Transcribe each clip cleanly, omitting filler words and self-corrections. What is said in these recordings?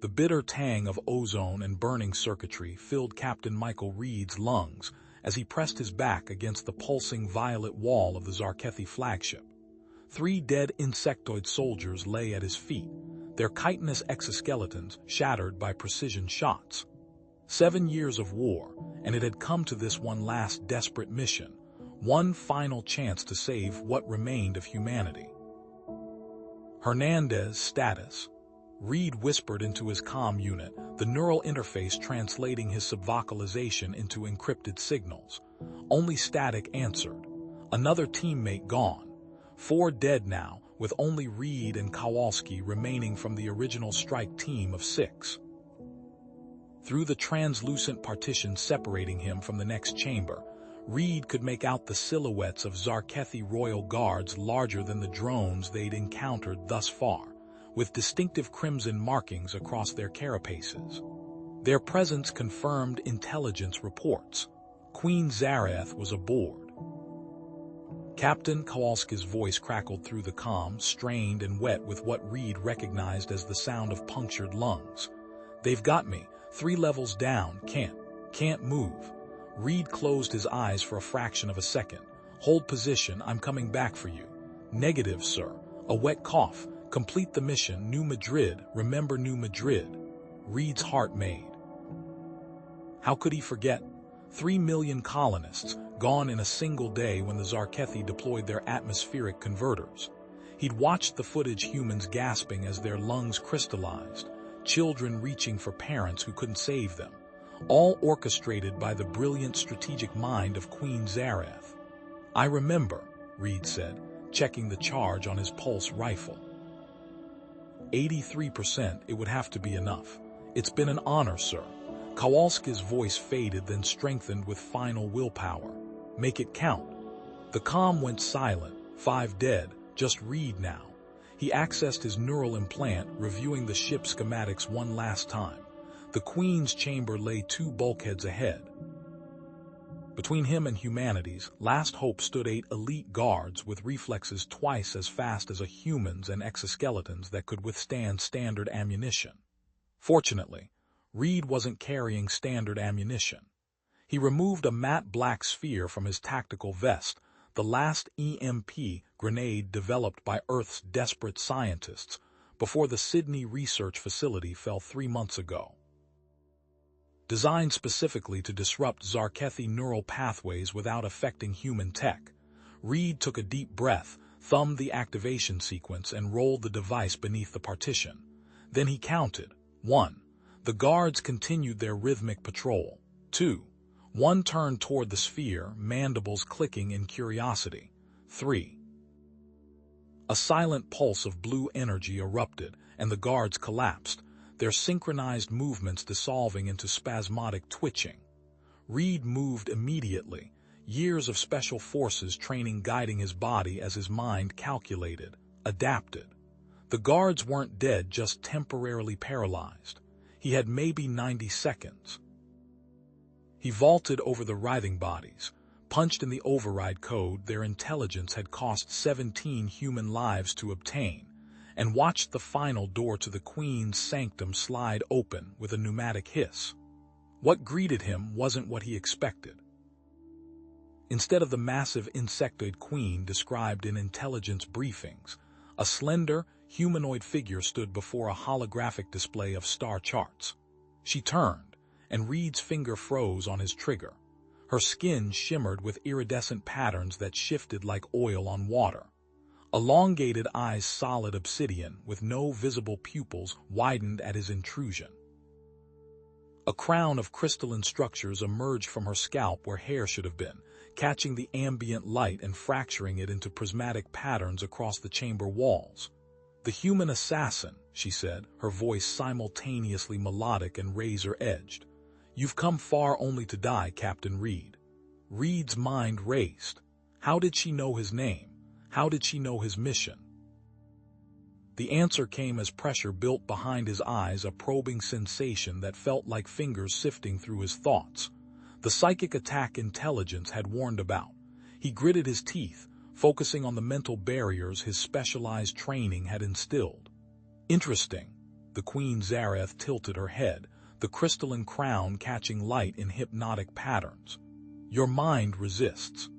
The bitter tang of ozone and burning circuitry filled Captain Michael Reed's lungs as he pressed his back against the pulsing violet wall of the Zarkethi flagship. 3 dead insectoid soldiers lay at his feet, their chitinous exoskeletons shattered by precision shots. 7 years of war, and it had come to this one last desperate mission, one final chance to save what remained of humanity. Hernandez status. Reed whispered into his comm unit, the neural interface translating his subvocalization into encrypted signals. Only static answered. Another teammate gone. 4 dead now, with only Reed and Kowalski remaining from the original strike team of 6. Through the translucent partition separating him from the next chamber, Reed could make out the silhouettes of Zarkethi royal guards larger than the drones they'd encountered thus far, with distinctive crimson markings across their carapaces. Their presence confirmed intelligence reports. Queen Zareth was aboard. Captain Kowalski's voice crackled through the comm, strained and wet with what Reed recognized as the sound of punctured lungs. "They've got me, 3 levels down, can't move." Reed closed his eyes for a fraction of a second. "Hold position, I'm coming back for you." "Negative, sir." A wet cough. "Complete the mission, New Madrid, remember New Madrid." Reed's heart made. How could he forget? 3 million colonists, gone in a single day when the Zarkethi deployed their atmospheric converters. He'd watched the footage, humans gasping as their lungs crystallized, children reaching for parents who couldn't save them, all orchestrated by the brilliant strategic mind of Queen Zareth. "I remember," Reed said, checking the charge on his pulse rifle. 83%, it would have to be enough. "It's been an honor, sir." Kowalski's voice faded, then strengthened with final willpower. "Make it count." The comm went silent. 5 dead, just Reed now. He accessed his neural implant, reviewing the ship schematics one last time. The Queen's chamber lay 2 bulkheads ahead. Between him and humanity's last hope stood 8 elite guards with reflexes twice as fast as a human's and exoskeletons that could withstand standard ammunition. Fortunately, Reed wasn't carrying standard ammunition. He removed a matte black sphere from his tactical vest, the last EMP grenade developed by Earth's desperate scientists before the Sydney Research Facility fell 3 months ago. Designed specifically to disrupt Zarkethi neural pathways without affecting human tech, Reed took a deep breath, thumbed the activation sequence, and rolled the device beneath the partition. Then he counted. 1. The guards continued their rhythmic patrol. 2. One turned toward the sphere, mandibles clicking in curiosity. 3. A silent pulse of blue energy erupted, and the guards collapsed, their synchronized movements dissolving into spasmodic twitching. Reed moved immediately, years of special forces training guiding his body as his mind calculated, adapted. The guards weren't dead, just temporarily paralyzed. He had maybe 90 seconds. He vaulted over the writhing bodies, punched in the override code their intelligence had cost 17 human lives to obtain, and watched the final door to the Queen's sanctum slide open with a pneumatic hiss. What greeted him wasn't what he expected. Instead of the massive insectoid Queen described in intelligence briefings, a slender, humanoid figure stood before a holographic display of star charts. She turned, and Reed's finger froze on his trigger. Her skin shimmered with iridescent patterns that shifted like oil on water. Elongated eyes, solid obsidian, with no visible pupils, widened at his intrusion. A crown of crystalline structures emerged from her scalp where hair should have been, catching the ambient light and fracturing it into prismatic patterns across the chamber walls. "The human assassin," she said, her voice simultaneously melodic and razor-edged. "You've come far only to die, Captain Reed." Reed's mind raced. How did she know his name? How did she know his mission? The answer came as pressure built behind his eyes, a probing sensation that felt like fingers sifting through his thoughts. The psychic attack intelligence had warned about. He gritted his teeth, focusing on the mental barriers his specialized training had instilled. Interesting. The Queen Zareth tilted her head, the crystalline crown catching light in hypnotic patterns. Your mind resists.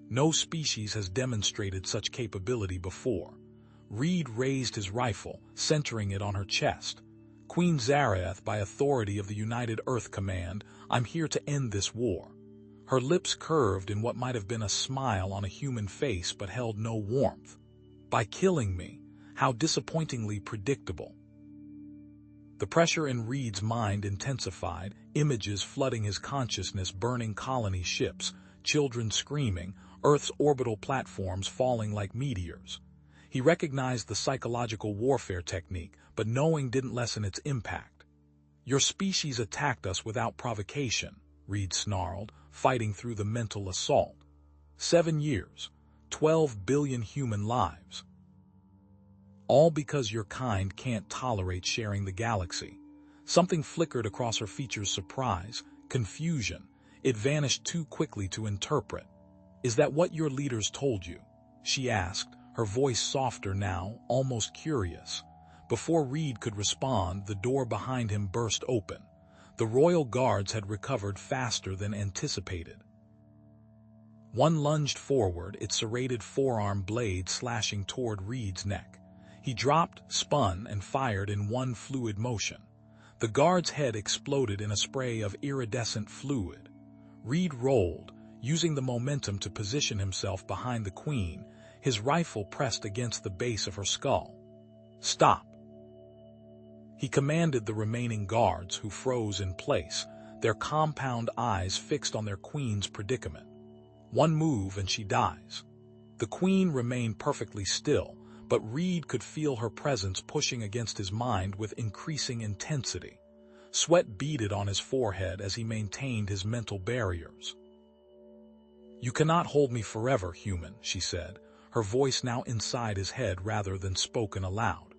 No species has demonstrated such capability before. Reed raised his rifle, centering it on her chest. Queen Zareth, by authority of the United Earth Command, I'm here to end this war. Her lips curved in what might have been a smile on a human face but held no warmth. By killing me, how disappointingly predictable. The pressure in Reed's mind intensified, images flooding his consciousness, burning colony ships, children screaming, Earth's orbital platforms falling like meteors. He recognized the psychological warfare technique, but knowing didn't lessen its impact. Your species attacked us without provocation, Reed snarled, fighting through the mental assault. 7 years, 12 billion human lives. All because your kind can't tolerate sharing the galaxy. Something flickered across her features: surprise, confusion. It vanished too quickly to interpret. Is that what your leaders told you? She asked, her voice softer now, almost curious. Before Reed could respond, the door behind him burst open. The royal guards had recovered faster than anticipated. One lunged forward, its serrated forearm blade slashing toward Reed's neck. He dropped, spun, and fired in one fluid motion. The guard's head exploded in a spray of iridescent fluid. Reed rolled, using the momentum to position himself behind the queen, his rifle pressed against the base of her skull. Stop! He commanded the remaining guards, who froze in place, their compound eyes fixed on their queen's predicament. One move and she dies. The queen remained perfectly still, but Reed could feel her presence pushing against his mind with increasing intensity. Sweat beaded on his forehead as he maintained his mental barriers. You cannot hold me forever, human, she said, her voice now inside his head rather than spoken aloud.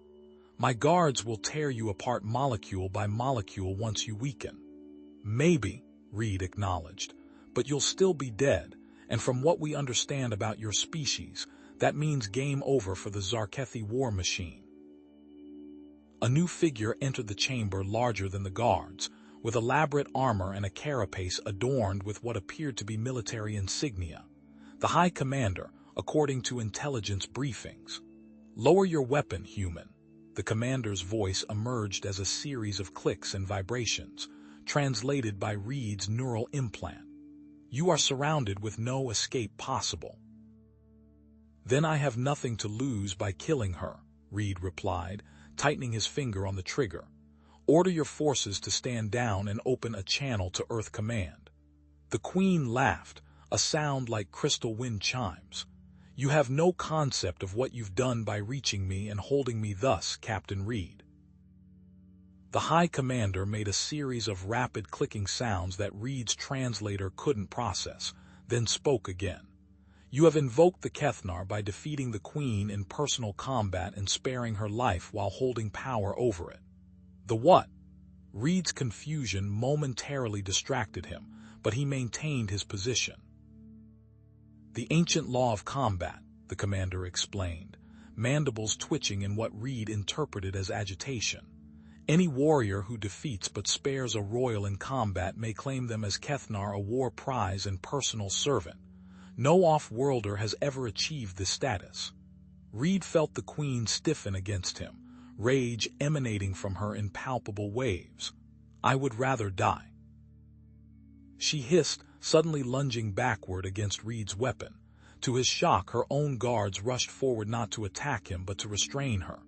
My guards will tear you apart molecule by molecule once you weaken. Maybe, Reed acknowledged, but you'll still be dead, and from what we understand about your species, that means game over for the Zarkethi war machine. A new figure entered the chamber, larger than the guards, with elaborate armor and a carapace adorned with what appeared to be military insignia. The High Commander, according to intelligence briefings. Lower your weapon, human. The commander's voice emerged as a series of clicks and vibrations, translated by Reed's neural implant. You are surrounded with no escape possible. Then I have nothing to lose by killing her, Reed replied, tightening his finger on the trigger. Order your forces to stand down and open a channel to Earth Command. The Queen laughed, a sound like crystal wind chimes. You have no concept of what you've done by reaching me and holding me thus, Captain Reed. The High Commander made a series of rapid clicking sounds that Reed's translator couldn't process, then spoke again. You have invoked the Kethnar by defeating the Queen in personal combat and sparing her life while holding power over it. The what? Reed's confusion momentarily distracted him, but he maintained his position. The ancient law of combat, the commander explained, mandibles twitching in what Reed interpreted as agitation. Any warrior who defeats but spares a royal in combat may claim them as Kethnar, a war prize and personal servant. No off-worlder has ever achieved this status. Reed felt the Queen stiffen against him, rage emanating from her in palpable waves. I would rather die. She hissed, suddenly lunging backward against Reed's weapon. To his shock, her own guards rushed forward not to attack him but to restrain her.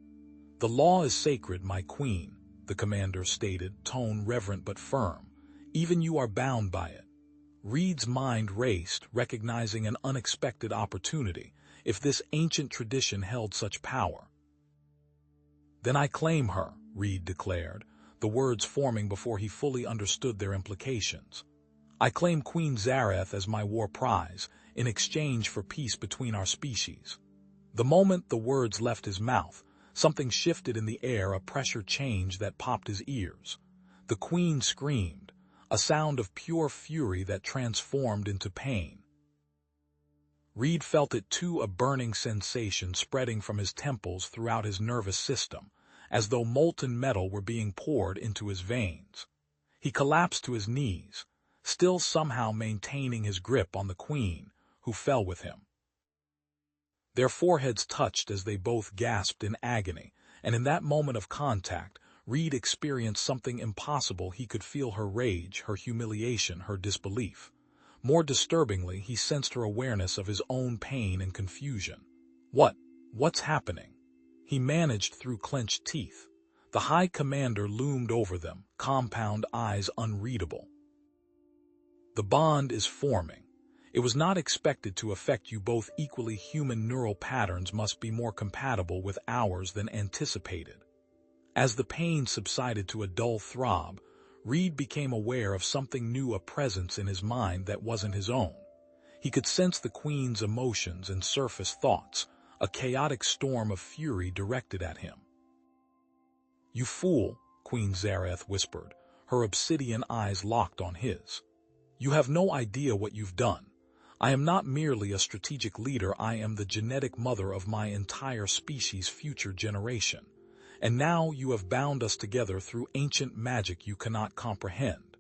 The law is sacred, my queen, the commander stated, tone reverent but firm. Even you are bound by it. Reed's mind raced, recognizing an unexpected opportunity, if this ancient tradition held such power. Then I claim her, Reed declared, the words forming before he fully understood their implications. I claim Queen Zareth as my war prize, in exchange for peace between our species. The moment the words left his mouth, something shifted in the air, a pressure change that popped his ears. The Queen screamed, a sound of pure fury that transformed into pain. Reed felt it too, a burning sensation spreading from his temples throughout his nervous system, as though molten metal were being poured into his veins. He collapsed to his knees, still somehow maintaining his grip on the queen, who fell with him. Their foreheads touched as they both gasped in agony, and in that moment of contact, Reed experienced something impossible. He could feel her rage, her humiliation, her disbelief. More disturbingly, he sensed her awareness of his own pain and confusion. What's happening? He managed through clenched teeth. The High Commander loomed over them, compound eyes unreadable. The bond is forming. It was not expected to affect you both equally. Human neural patterns must be more compatible with ours than anticipated. As the pain subsided to a dull throb, Reed became aware of something new, a presence in his mind that wasn't his own. He could sense the Queen's emotions and surface thoughts, a chaotic storm of fury directed at him. "You fool," Queen Zareth whispered, her obsidian eyes locked on his. "You have no idea what you've done. I am not merely a strategic leader, I am the genetic mother of my entire species' future generation. And now you have bound us together through ancient magic you cannot comprehend."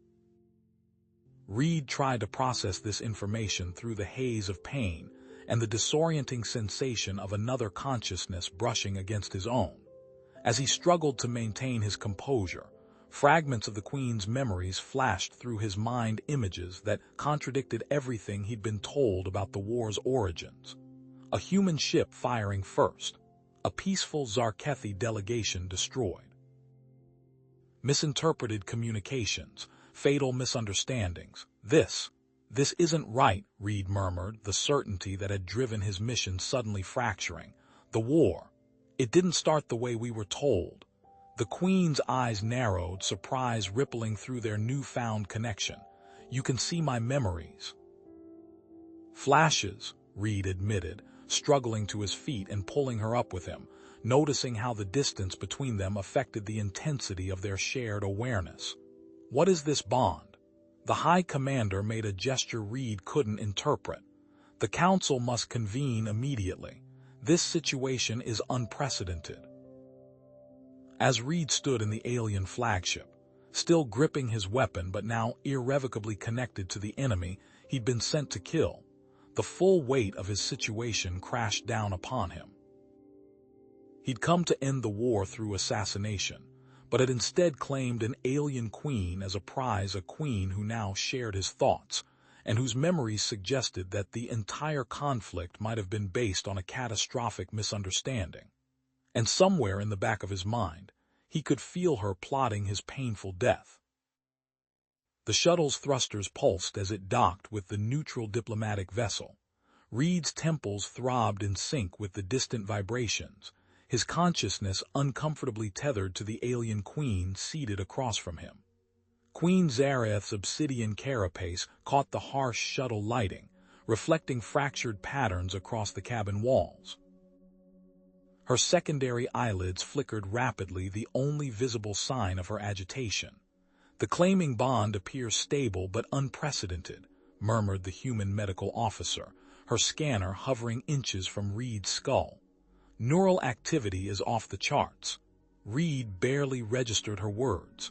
Reed tried to process this information through the haze of pain and the disorienting sensation of another consciousness brushing against his own. As he struggled to maintain his composure, fragments of the Queen's memories flashed through his mind, images that contradicted everything he'd been told about the war's origins. A human ship firing first, a peaceful Zarkethi delegation destroyed. Misinterpreted communications, fatal misunderstandings. This isn't right, Reed murmured, the certainty that had driven his mission suddenly fracturing. The war, it didn't start the way we were told. The Queen's eyes narrowed, surprise rippling through their newfound connection. "You can see my memories." "Flashes," Reed admitted, struggling to his feet and pulling her up with him, noticing how the distance between them affected the intensity of their shared awareness. "What is this bond?" The High Commander made a gesture Reed couldn't interpret. "The Council must convene immediately. This situation is unprecedented." As Reed stood in the alien flagship, still gripping his weapon but now irrevocably connected to the enemy he'd been sent to kill, the full weight of his situation crashed down upon him. He'd come to end the war through assassination, but had instead claimed an alien queen as a prize, a queen who now shared his thoughts, and whose memories suggested that the entire conflict might have been based on a catastrophic misunderstanding. And somewhere in the back of his mind, he could feel her plotting his painful death. The shuttle's thrusters pulsed as it docked with the neutral diplomatic vessel. Reed's temples throbbed in sync with the distant vibrations, his consciousness uncomfortably tethered to the alien queen seated across from him. Queen Zareth's obsidian carapace caught the harsh shuttle lighting, reflecting fractured patterns across the cabin walls. Her secondary eyelids flickered rapidly, the only visible sign of her agitation. "The claiming bond appears stable but unprecedented," murmured the human medical officer, her scanner hovering inches from Reed's skull. "Neural activity is off the charts." Reed barely registered her words.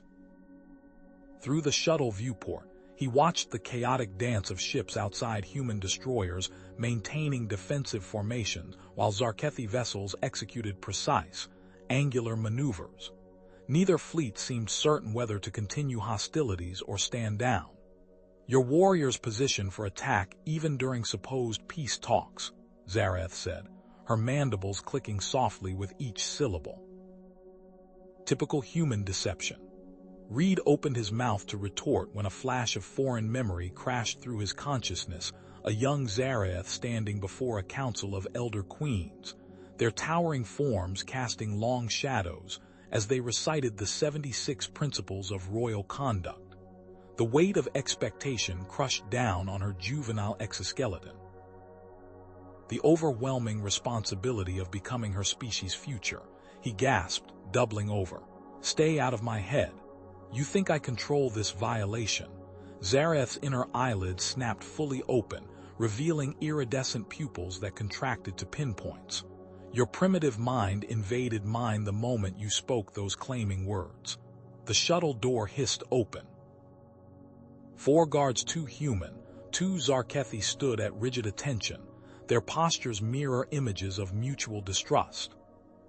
Through the shuttle viewport, he watched the chaotic dance of ships outside, human destroyers maintaining defensive formations, while Zarkethi vessels executed precise, angular maneuvers. Neither fleet seemed certain whether to continue hostilities or stand down. "Your warriors position for attack even during supposed peace talks," Zareth said, her mandibles clicking softly with each syllable. Typical human deception. Reed opened his mouth to retort when a flash of foreign memory crashed through his consciousness, a young Zareth standing before a council of elder queens, their towering forms casting long shadows as they recited the 76 principles of royal conduct. The weight of expectation crushed down on her juvenile exoskeleton. The overwhelming responsibility of becoming her species' future, he gasped, doubling over. "Stay out of my head. You think I control this violation?" Zareth's inner eyelids snapped fully open, revealing iridescent pupils that contracted to pinpoints. Your primitive mind invaded mine the moment you spoke those claiming words. The shuttle door hissed open. 4 guards, 2 human, 2 Zarkethi stood at rigid attention, their postures mirror images of mutual distrust.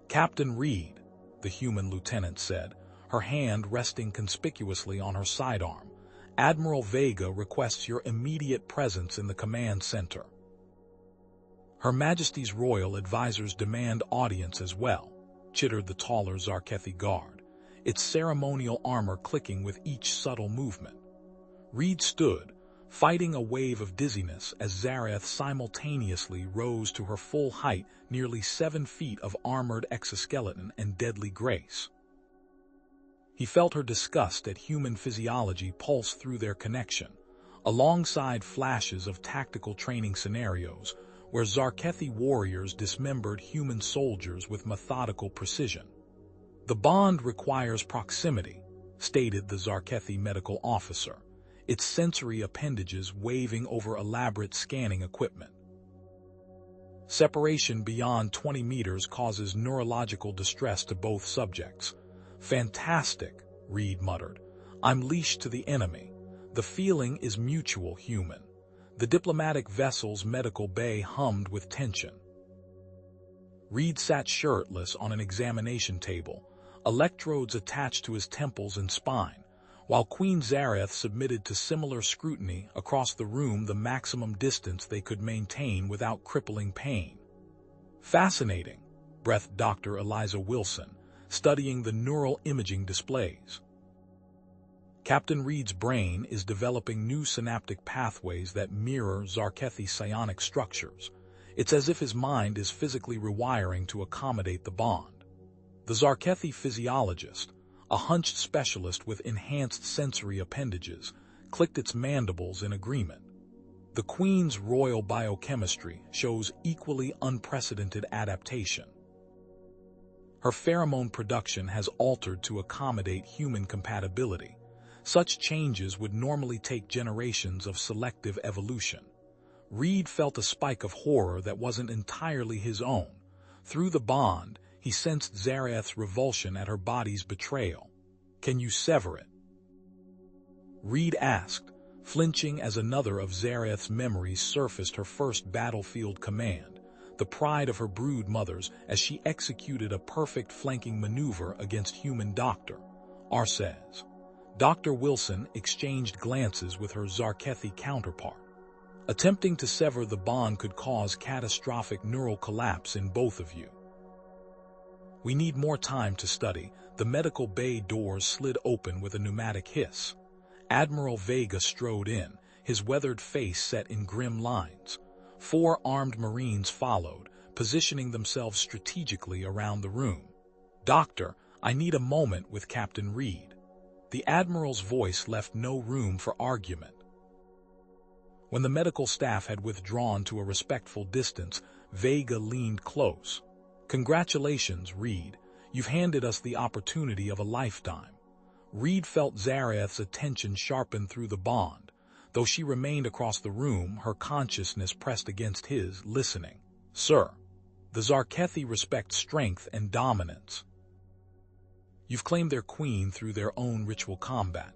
"Captain Reed," the human lieutenant said, her hand resting conspicuously on her sidearm, "Admiral Vega requests your immediate presence in the command center." "Her Majesty's royal advisors demand audience as well," chittered the taller Zarkethi guard, its ceremonial armor clicking with each subtle movement. Reed stood, fighting a wave of dizziness as Zareth simultaneously rose to her full height, nearly 7 feet of armored exoskeleton and deadly grace. He felt her disgust at human physiology pulse through their connection, alongside flashes of tactical training scenarios where Zarkethi warriors dismembered human soldiers with methodical precision. "The bond requires proximity," stated the Zarkethi medical officer, its sensory appendages waving over elaborate scanning equipment. "Separation beyond 20 meters causes neurological distress to both subjects." "Fantastic," Reed muttered. "I'm leashed to the enemy. The feeling is mutual, human." The diplomatic vessel's medical bay hummed with tension. Reed sat shirtless on an examination table, electrodes attached to his temples and spine, while Queen Zareth submitted to similar scrutiny across the room, the maximum distance they could maintain without crippling pain. "Fascinating," breathed Dr. Eliza Wilson, studying the neural imaging displays. "Captain Reed's brain is developing new synaptic pathways that mirror Zarkethi psionic structures. It's as if his mind is physically rewiring to accommodate the bond." The Zarkethi physiologist, a hunched specialist with enhanced sensory appendages, clicked its mandibles in agreement. "The Queen's royal biochemistry shows equally unprecedented adaptation. Her pheromone production has altered to accommodate human compatibility. Such changes would normally take generations of selective evolution." Reed felt a spike of horror that wasn't entirely his own. Through the bond, he sensed Zareth's revulsion at her body's betrayal. "Can you sever it?" Reed asked, flinching as another of Zareth's memories surfaced, her first battlefield command, the pride of her brood mothers as she executed a perfect flanking maneuver against human Dr. Arcez. Dr. Wilson exchanged glances with her Zarkethi counterpart. "Attempting to sever the bond could cause catastrophic neural collapse in both of you." "We need more time to study." The medical bay doors slid open with a pneumatic hiss. Admiral Vega strode in, his weathered face set in grim lines. 4 armed Marines followed, positioning themselves strategically around the room. "Doctor, I need a moment with Captain Reed." The Admiral's voice left no room for argument. When the medical staff had withdrawn to a respectful distance, Vega leaned close. "Congratulations, Reed. You've handed us the opportunity of a lifetime." Reed felt Zareth's attention sharpen through the bond. Though she remained across the room, her consciousness pressed against his, listening. "Sir, the Zarkethi respect strength and dominance. You've claimed their queen through their own ritual combat."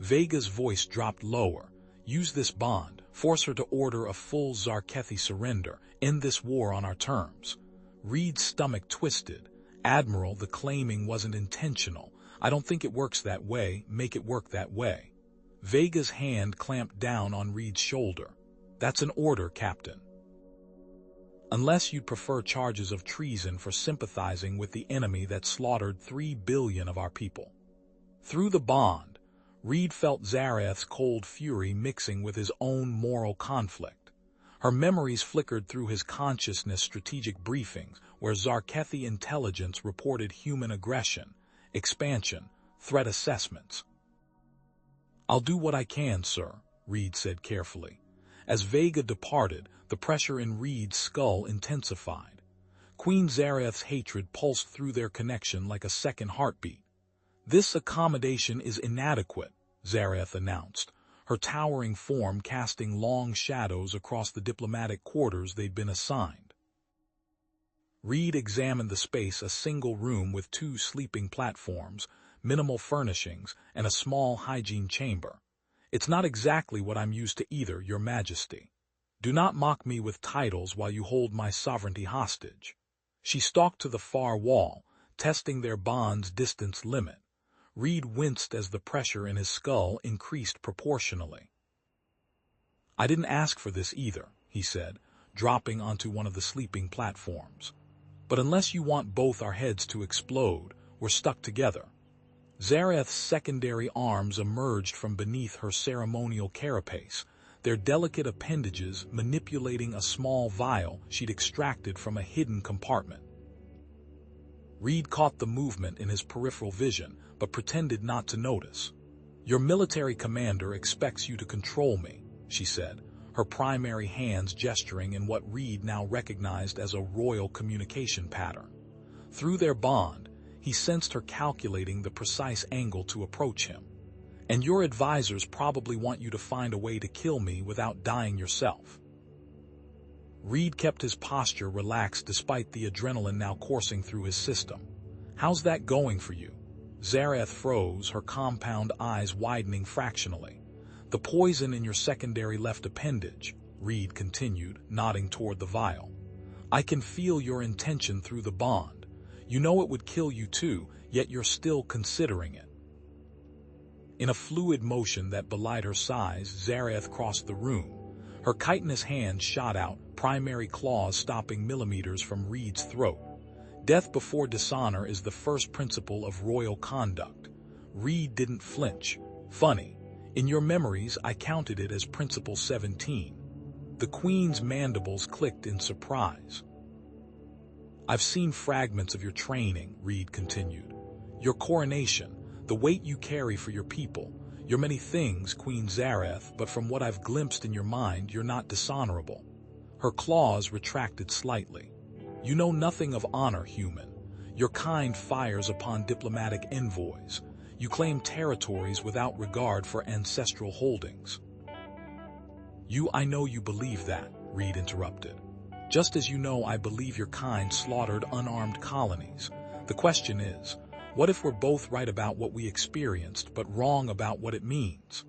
Vega's voice dropped lower. "Use this bond, force her to order a full Zarkethi surrender, end this war on our terms." Reed's stomach twisted. "Admiral, the claiming wasn't intentional. I don't think it works that way. Make it work that way." Vega's hand clamped down on Reed's shoulder. "That's an order, Captain. Unless you'd prefer charges of treason for sympathizing with the enemy that slaughtered 3 billion of our people." Through the bond, Reed felt Zareth's cold fury mixing with his own moral conflict. Her memories flickered through his consciousness, strategic briefings where Zarkethi intelligence reported human aggression, expansion, threat assessments. "I'll do what I can, sir," Reed said carefully. As Vega departed, the pressure in Reed's skull intensified. Queen Zareth's hatred pulsed through their connection like a second heartbeat. "This accommodation is inadequate," Zareth announced, her towering form casting long shadows across the diplomatic quarters they'd been assigned. Reed examined the space, a single room with 2 sleeping platforms, minimal furnishings, and a small hygiene chamber. It's not exactly what I'm used to either, Your Majesty. Do not mock me with titles while you hold my sovereignty hostage. She stalked to the far wall, testing their bond's distance limit. Reed winced as the pressure in his skull increased proportionally. I didn't ask for this either, he said, dropping onto one of the sleeping platforms. But unless you want both our heads to explode, we're stuck together. Zareth's secondary arms emerged from beneath her ceremonial carapace, their delicate appendages manipulating a small vial she'd extracted from a hidden compartment. Reed caught the movement in his peripheral vision, but pretended not to notice. Your military commander expects you to control me, she said, her primary hands gesturing in what Reed now recognized as a royal communication pattern. Through their bond, he sensed her calculating the precise angle to approach him. And your advisors probably want you to find a way to kill me without dying yourself. Reed kept his posture relaxed despite the adrenaline now coursing through his system. How's that going for you? Zareth froze, her compound eyes widening fractionally. The poison in your secondary left appendage, Reed continued, nodding toward the vial. I can feel your intention through the bond. You know it would kill you too, yet you're still considering it. In a fluid motion that belied her size, Zareth crossed the room. Her chitinous hand shot out, primary claws stopping millimeters from Reed's throat. Death before dishonor is the first principle of royal conduct. Reed didn't flinch. Funny. In your memories, I counted it as Principle 17. The Queen's mandibles clicked in surprise. I've seen fragments of your training, Reed continued. Your coronation, the weight you carry for your people, your many things, Queen Zareth, but from what I've glimpsed in your mind, you're not dishonorable. Her claws retracted slightly. You know nothing of honor, human. Your kind fires upon diplomatic envoys. You claim territories without regard for ancestral holdings. I know you believe that, Reed interrupted. Just as you know I believe your kind slaughtered unarmed colonies. The question is, what if we're both right about what we experienced, but wrong about what it means?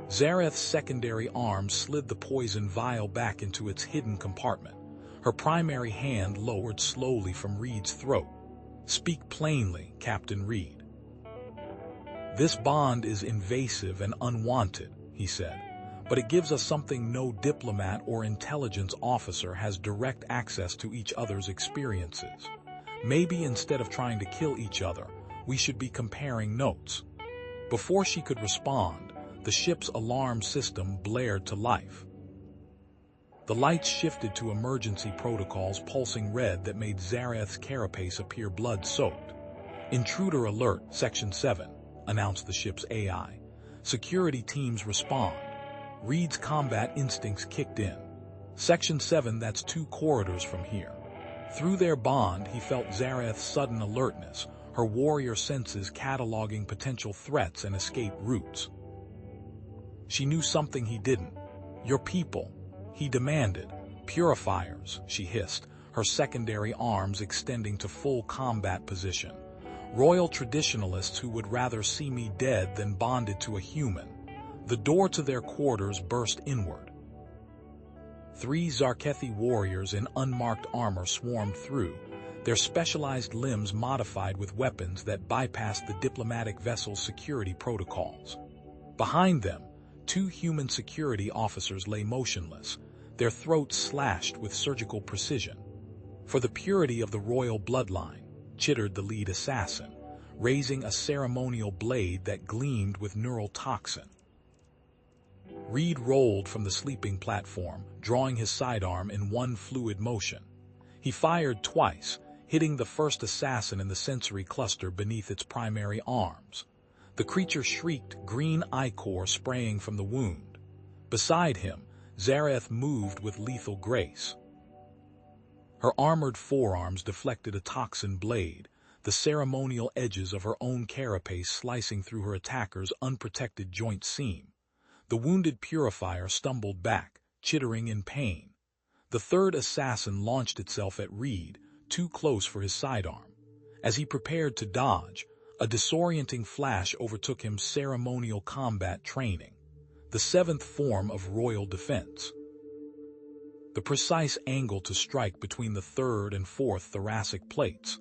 Zareth's secondary arm slid the poison vial back into its hidden compartment. Her primary hand lowered slowly from Reed's throat. Speak plainly, Captain Reed. This bond is invasive and unwanted, he said, but it gives us something no diplomat or intelligence officer has direct access to each other's experiences. Maybe instead of trying to kill each other, we should be comparing notes. Before she could respond, the ship's alarm system blared to life. The lights shifted to emergency protocols pulsing red that made Zareth's carapace appear blood-soaked. Intruder alert, Section 7, announced the ship's AI. Security teams respond. Reed's combat instincts kicked in. Section 7, that's 2 corridors from here. Through their bond, he felt Zareth's sudden alertness, her warrior senses cataloging potential threats and escape routes. She knew something he didn't. Your people, he demanded. Purifiers, she hissed, her secondary arms extending to full combat position. Royal traditionalists who would rather see me dead than bonded to a human. The door to their quarters burst inward. 3 Zarkethi warriors in unmarked armor swarmed through, their specialized limbs modified with weapons that bypassed the diplomatic vessel's security protocols. Behind them, 2 human security officers lay motionless, their throats slashed with surgical precision. For the purity of the royal bloodline, chittered the lead assassin, raising a ceremonial blade that gleamed with neural toxin. Reed rolled from the sleeping platform, drawing his sidearm in one fluid motion. He fired twice, hitting the first assassin in the sensory cluster beneath its primary arms. The creature shrieked, green ichor spraying from the wound. Beside him, Zareth moved with lethal grace. Her armored forearms deflected a toxin blade, the ceremonial edges of her own carapace slicing through her attacker's unprotected joint seam. The wounded purifier stumbled back, chittering in pain. The third assassin launched itself at Reed, too close for his sidearm. As he prepared to dodge, a disorienting flash overtook him. Ceremonial combat training, the seventh form of royal defense. The precise angle to strike between the third and fourth thoracic plates.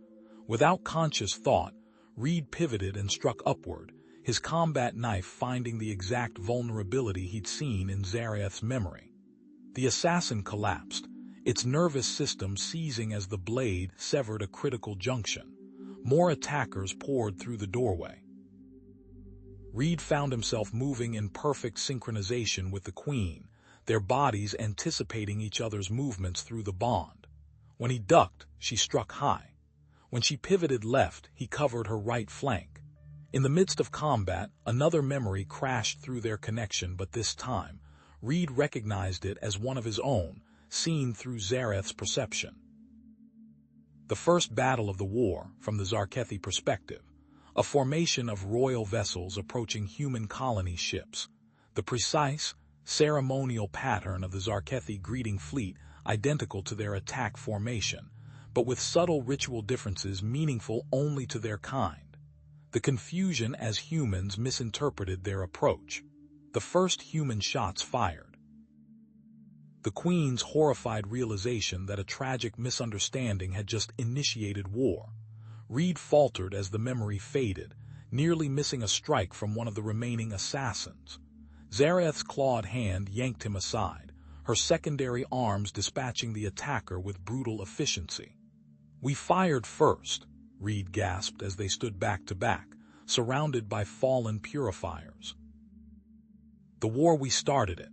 Without conscious thought, Reed pivoted and struck upward, his combat knife finding the exact vulnerability he'd seen in Zareth's memory. The assassin collapsed, its nervous system seizing as the blade severed a critical junction. More attackers poured through the doorway. Reed found himself moving in perfect synchronization with the Queen, their bodies anticipating each other's movements through the bond. When he ducked, she struck high. When she pivoted left, he covered her right flank. In the midst of combat, another memory crashed through their connection, but this time, Reed recognized it as one of his own, seen through Zareth's perception. The first battle of the war, from the Zarkethi perspective, a formation of royal vessels approaching human colony ships. The precise, ceremonial pattern of the Zarkethi greeting fleet identical to their attack formation, but with subtle ritual differences meaningful only to their kind. The confusion as humans misinterpreted their approach. The first human shots fired. The Queen's horrified realization that a tragic misunderstanding had just initiated war. Reed faltered as the memory faded, nearly missing a strike from one of the remaining assassins. Zareth's clawed hand yanked him aside, her secondary arms dispatching the attacker with brutal efficiency. "We fired first," Reed gasped as they stood back to back, surrounded by fallen purifiers. "The war, we started it."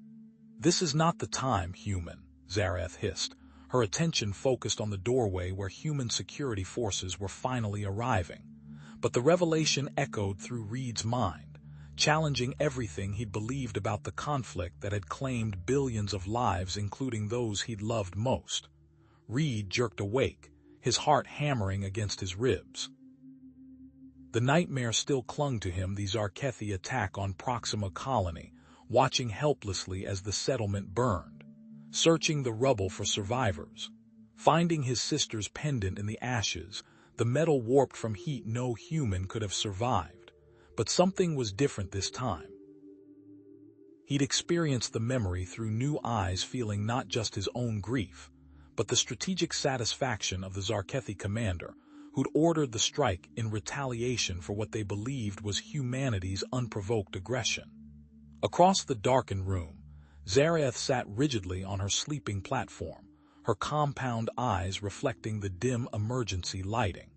"This is not the time, human," Zareth hissed, her attention focused on the doorway where human security forces were finally arriving. But the revelation echoed through Reed's mind, challenging everything he'd believed about the conflict that had claimed billions of lives, including those he'd loved most. Reed jerked awake, his heart hammering against his ribs. The nightmare still clung to him, the Zarkethi attack on Proxima Colony, watching helplessly as the settlement burned, searching the rubble for survivors. Finding his sister's pendant in the ashes, the metal warped from heat. No human could have survived. But something was different this time. He'd experienced the memory through new eyes, feeling not just his own grief, but the strategic satisfaction of the Zarkethi commander, who'd ordered the strike in retaliation for what they believed was humanity's unprovoked aggression. Across the darkened room, Zareth sat rigidly on her sleeping platform, her compound eyes reflecting the dim emergency lighting.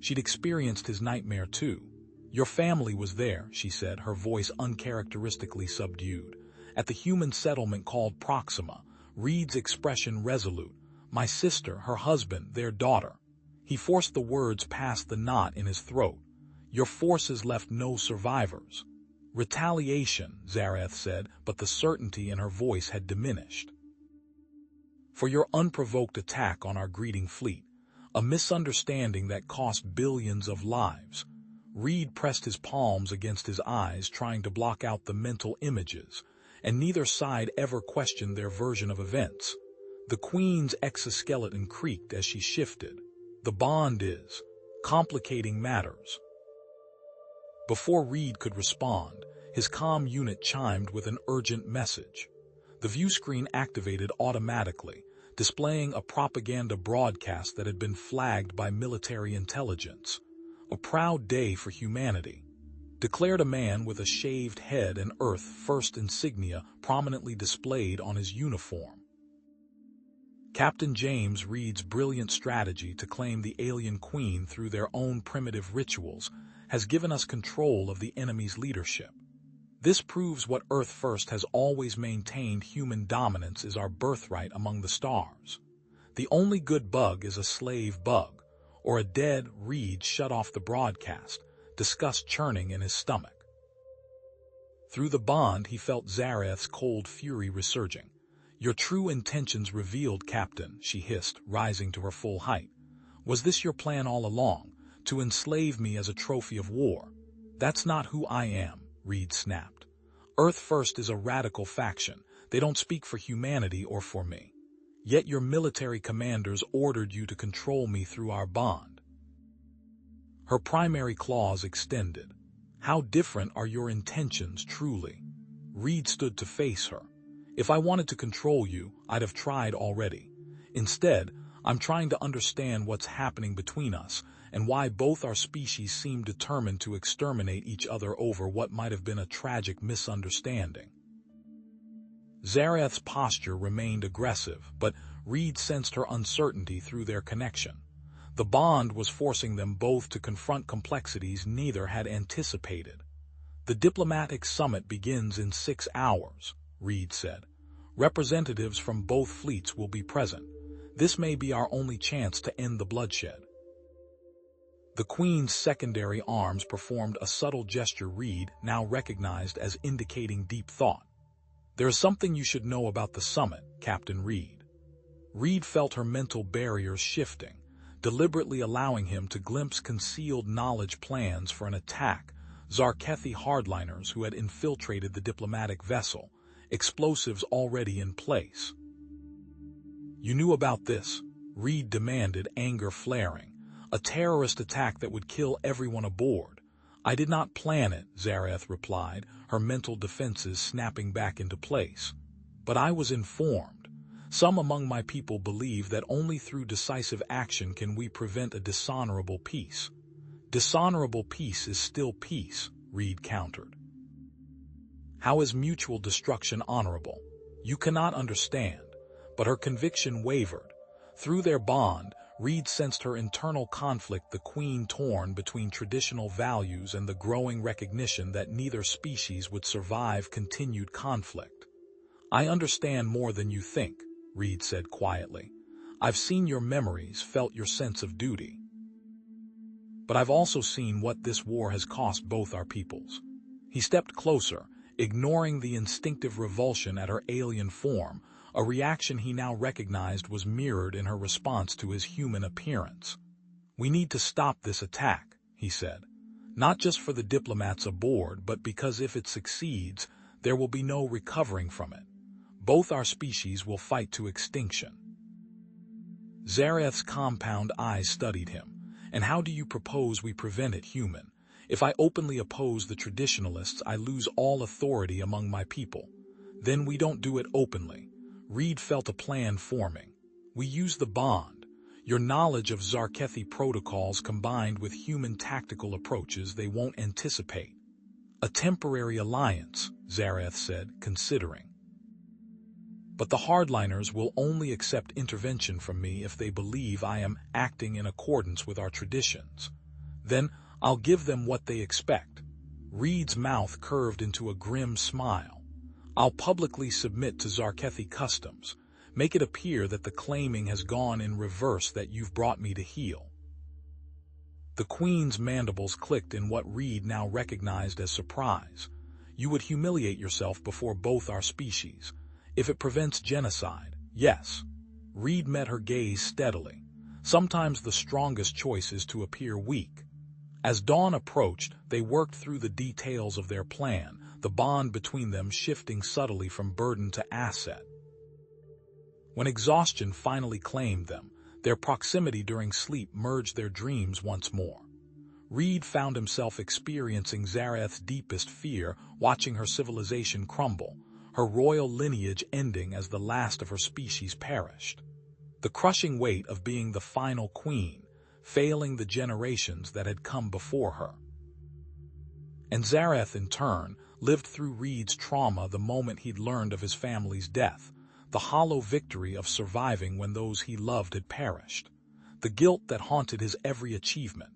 She'd experienced his nightmare too. "Your family was there," she said, her voice uncharacteristically subdued. At the human settlement called Proxima, Reed's expression resolute. "My sister, her husband, their daughter." He forced the words past the knot in his throat. "Your forces left no survivors." "Retaliation," Zareth said, but the certainty in her voice had diminished. "For your unprovoked attack on our greeting fleet, a misunderstanding that cost billions of lives." Reed pressed his palms against his eyes, trying to block out the mental images, and neither side ever questioned their version of events. The Queen's exoskeleton creaked as she shifted. "The bond is complicating matters." Before Reed could respond, his comm unit chimed with an urgent message. The view screen activated automatically, displaying a propaganda broadcast that had been flagged by military intelligence. "A proud day for humanity," declared a man with a shaved head and Earth First insignia prominently displayed on his uniform. Captain James Reed's brilliant strategy to claim the alien queen through their own primitive rituals has given us control of the enemy's leadership. This proves what Earth First has always maintained: human dominance is our birthright among the stars. The only good bug is a slave bug, or a dead. Reed shut off the broadcast, disgust churning in his stomach. Through the bond he felt Zareth's cold fury resurging. "Your true intentions revealed, Captain," she hissed, rising to her full height. "Was this your plan all along, to enslave me as a trophy of war?" "That's not who I am," Reed snapped. "Earth First is a radical faction. They don't speak for humanity or for me." Yet your military commanders ordered you to control me through our bond. Her primary clause extended. How different are your intentions, truly? Reed stood to face her. If I wanted to control you, I'd have tried already. Instead, I'm trying to understand what's happening between us and why both our species seem determined to exterminate each other over what might have been a tragic misunderstanding. Zareth's posture remained aggressive, but Reed sensed her uncertainty through their connection. The bond was forcing them both to confront complexities neither had anticipated. The diplomatic summit begins in 6 hours, Reed said. Representatives from both fleets will be present. This may be our only chance to end the bloodshed. The Queen's secondary arms performed a subtle gesture Reed now recognized as indicating deep thought. There is something you should know about the summit, Captain Reed. Reed felt her mental barriers shifting, deliberately allowing him to glimpse concealed knowledge plans for an attack, Zarkethi hardliners who had infiltrated the diplomatic vessel, explosives already in place. You knew about this, Reed demanded, anger flaring. A terrorist attack that would kill everyone aboard. I did not plan it, Zareth replied, her mental defenses snapping back into place. But I was informed. Some among my people believe that only through decisive action can we prevent a dishonorable peace. Dishonorable peace is still peace, Reed countered. How is mutual destruction honorable? You cannot understand. But her conviction wavered. Through their bond, Reed sensed her internal conflict, the Queen torn between traditional values and the growing recognition that neither species would survive continued conflict. I understand more than you think, Reed said quietly. I've seen your memories, felt your sense of duty. But I've also seen what this war has cost both our peoples. He stepped closer, ignoring the instinctive revulsion at her alien form, a reaction he now recognized was mirrored in her response to his human appearance. We need to stop this attack, he said. Not just for the diplomats aboard, but because if it succeeds, there will be no recovering from it. Both our species will fight to extinction. Zareth's compound eyes studied him. And how do you propose we prevent it, human? If I openly oppose the traditionalists, I lose all authority among my people. Then we don't do it openly. Reed felt a plan forming. We use the bond. Your knowledge of Zarkethi protocols combined with human tactical approaches they won't anticipate. A temporary alliance, Zareth said, considering. But the hardliners will only accept intervention from me if they believe I am acting in accordance with our traditions. Then I'll give them what they expect. Reed's mouth curved into a grim smile. I'll publicly submit to Zarkethi customs, make it appear that the claiming has gone in reverse, that you've brought me to heel. The Queen's mandibles clicked in what Reed now recognized as surprise. You would humiliate yourself before both our species. If it prevents genocide, yes. Reed met her gaze steadily. Sometimes the strongest choice is to appear weak. As dawn approached, they worked through the details of their plan, the bond between them shifting subtly from burden to asset. When exhaustion finally claimed them, their proximity during sleep merged their dreams once more. Reed found himself experiencing Zareth's deepest fear, watching her civilization crumble, her royal lineage ending as the last of her species perished. The crushing weight of being the final queen, failing the generations that had come before her. And Zareth, in turn, lived through Reed's trauma the moment he'd learned of his family's death, the hollow victory of surviving when those he loved had perished, the guilt that haunted his every achievement.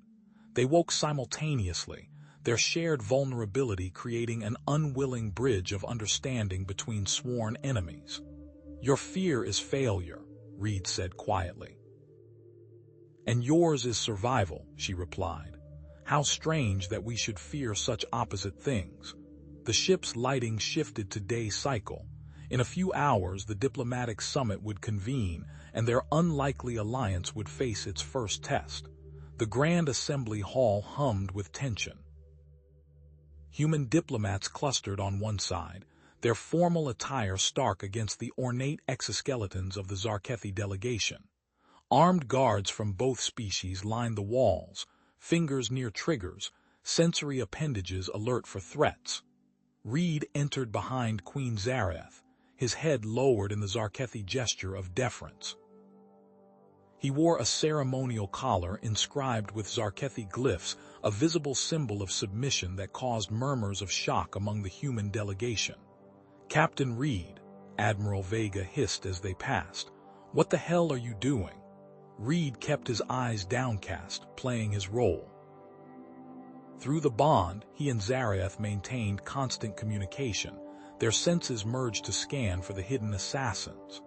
They woke simultaneously, their shared vulnerability creating an unwilling bridge of understanding between sworn enemies. Your fear is failure, Reed said quietly. And yours is survival, she replied. How strange that we should fear such opposite things. The ship's lighting shifted to day cycle. In a few hours, the diplomatic summit would convene, and their unlikely alliance would face its first test. The Grand Assembly Hall hummed with tension. Human diplomats clustered on one side, their formal attire stark against the ornate exoskeletons of the Zarkethi delegation. Armed guards from both species lined the walls, fingers near triggers, sensory appendages alert for threats. Reed entered behind Queen Zareth, his head lowered in the Zarkethi gesture of deference. He wore a ceremonial collar inscribed with Zarkethi glyphs, a visible symbol of submission that caused murmurs of shock among the human delegation. "Captain Reed," Admiral Vega hissed as they passed. "What the hell are you doing?" Reed kept his eyes downcast, playing his role. Through the bond, he and Zareth maintained constant communication. Their senses merged to scan for the hidden assassins.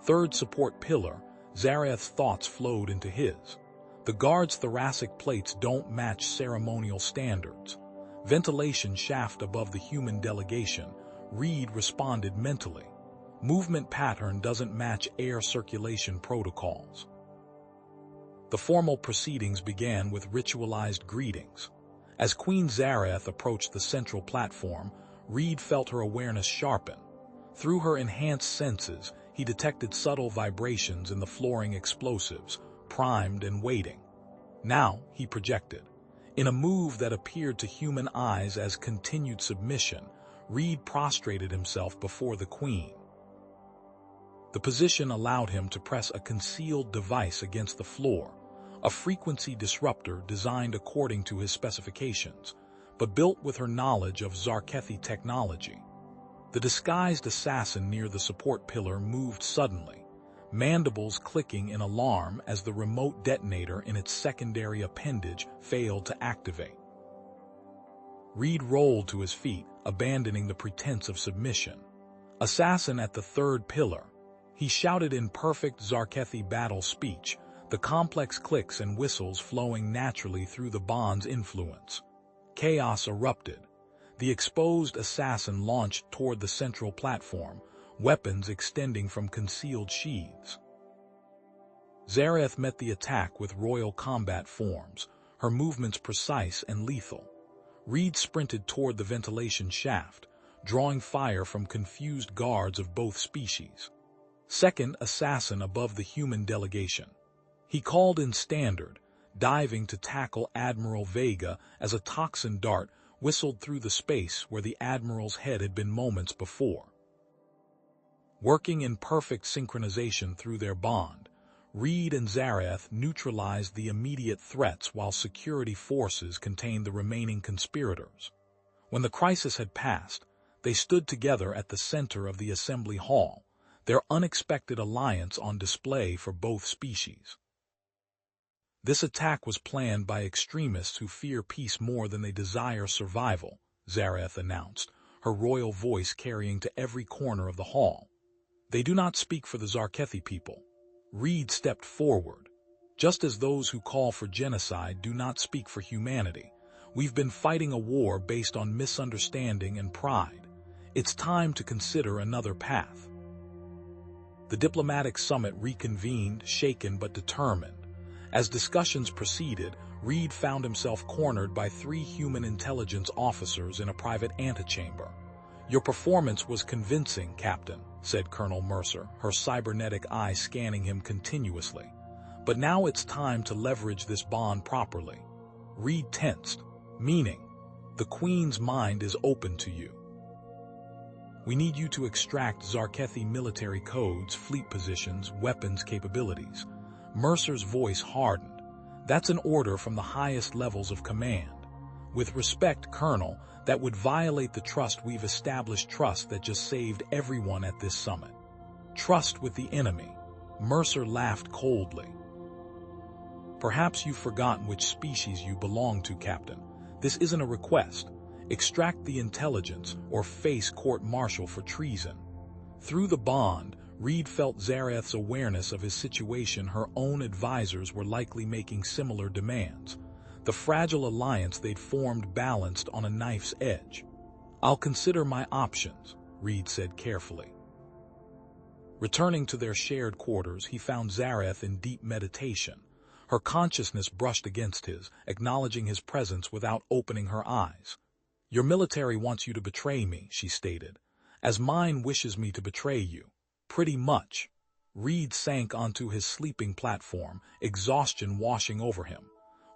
Third support pillar, Zareth's thoughts flowed into his. The guard's thoracic plates don't match ceremonial standards. Ventilation shaft above the human delegation, Reed responded mentally. Movement pattern doesn't match air circulation protocols. The formal proceedings began with ritualized greetings. As Queen Zareth approached the central platform, Reed felt her awareness sharpen. Through her enhanced senses, he detected subtle vibrations in the flooring explosives, primed and waiting. Now, he projected. In a move that appeared to human eyes as continued submission, Reed prostrated himself before the Queen. The position allowed him to press a concealed device against the floor, a frequency disruptor designed according to his specifications, but built with her knowledge of Zarkethi technology. The disguised assassin near the support pillar moved suddenly, mandibles clicking in alarm as the remote detonator in its secondary appendage failed to activate. Reed rolled to his feet, abandoning the pretense of submission. "Assassin at the third pillar," he shouted in perfect Zarkethi battle speech, the complex clicks and whistles flowing naturally through the bond's influence. Chaos erupted. The exposed assassin launched toward the central platform, weapons extending from concealed sheaths. Zareth met the attack with royal combat forms, her movements precise and lethal. Reed sprinted toward the ventilation shaft, drawing fire from confused guards of both species. Second assassin above the human delegation. He called in standard, diving to tackle Admiral Vega as a toxin dart whistled through the space where the Admiral's head had been moments before. Working in perfect synchronization through their bond, Reed and Zareth neutralized the immediate threats while security forces contained the remaining conspirators. When the crisis had passed, they stood together at the center of the assembly hall, their unexpected alliance on display for both species. "This attack was planned by extremists who fear peace more than they desire survival," Zareth announced, her royal voice carrying to every corner of the hall. "They do not speak for the Zarkethi people." Reed stepped forward. "Just as those who call for genocide do not speak for humanity, we've been fighting a war based on misunderstanding and pride. It's time to consider another path." The diplomatic summit reconvened, shaken but determined. As discussions proceeded, Reed found himself cornered by 3 human intelligence officers in a private antechamber. "Your performance was convincing, Captain," said Colonel Mercer, her cybernetic eye scanning him continuously. "But now it's time to leverage this bond properly." Reed tensed. "Meaning, the Queen's mind is open to you. We need you to extract Zarkethi military codes, fleet positions, weapons capabilities." Mercer's voice hardened. "That's an order from the highest levels of command. With respect, Colonel, that would violate the trust we've established, trust that just saved everyone at this summit." "Trust with the enemy." Mercer laughed coldly. "Perhaps you've forgotten which species you belong to, Captain. This isn't a request. Extract the intelligence or face court-martial for treason." Through the bond, Reed felt Zareth's awareness of his situation. Her own advisors were likely making similar demands. The fragile alliance they'd formed balanced on a knife's edge. "I'll consider my options," Reed said carefully. Returning to their shared quarters, he found Zareth in deep meditation. Her consciousness brushed against his, acknowledging his presence without opening her eyes. "Your military wants you to betray me," she stated. As mine wishes me to betray you. Pretty much. Reed sank onto his sleeping platform, exhaustion washing over him.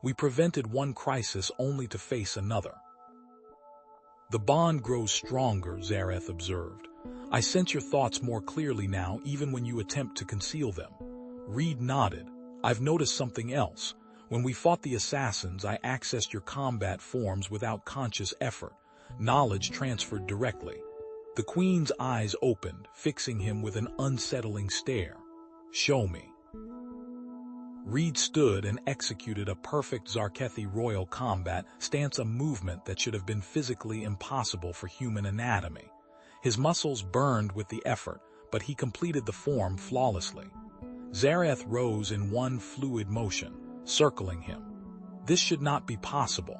We prevented one crisis only to face another. The bond grows stronger, Zareth observed. I sense your thoughts more clearly now, even when you attempt to conceal them. Reed nodded. I've noticed something else. When we fought the assassins, I accessed your combat forms without conscious effort. Knowledge transferred directly. The Queen's eyes opened, fixing him with an unsettling stare. Show me. Reed stood and executed a perfect Zarkethi royal combat stance, a movement that should have been physically impossible for human anatomy. His muscles burned with the effort, but he completed the form flawlessly. Zareth rose in one fluid motion, circling him. This should not be possible.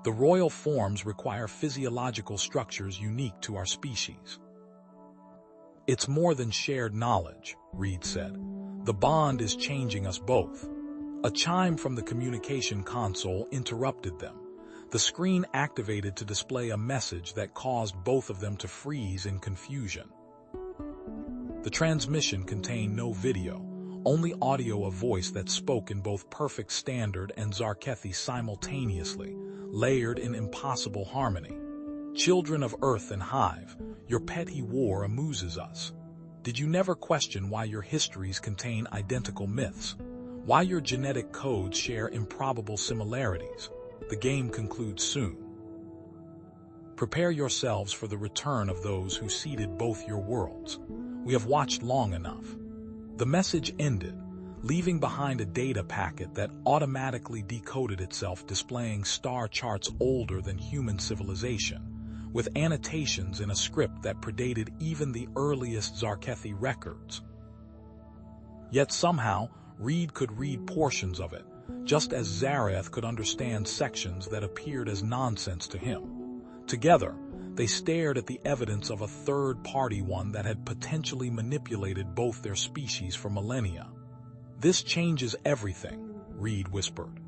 The royal forms require physiological structures unique to our species. It's more than shared knowledge, Reed said. The bond is changing us both. A chime from the communication console interrupted them. The screen activated to display a message that caused both of them to freeze in confusion. The transmission contained no video, only audio of voice that spoke in both perfect standard and Zarkethi simultaneously, layered in impossible harmony. Children of Earth and Hive, your petty war amuses us. Did you never question why your histories contain identical myths? Why your genetic codes share improbable similarities? The game concludes soon. Prepare yourselves for the return of those who seeded both your worlds. We have watched long enough. The message ended, leaving behind a data packet that automatically decoded itself, displaying star charts older than human civilization, with annotations in a script that predated even the earliest Zarkethi records. Yet somehow, Reed could read portions of it, just as Zareth could understand sections that appeared as nonsense to him. Together, they stared at the evidence of a third-party one that had potentially manipulated both their species for millennia. This changes everything, Reed whispered.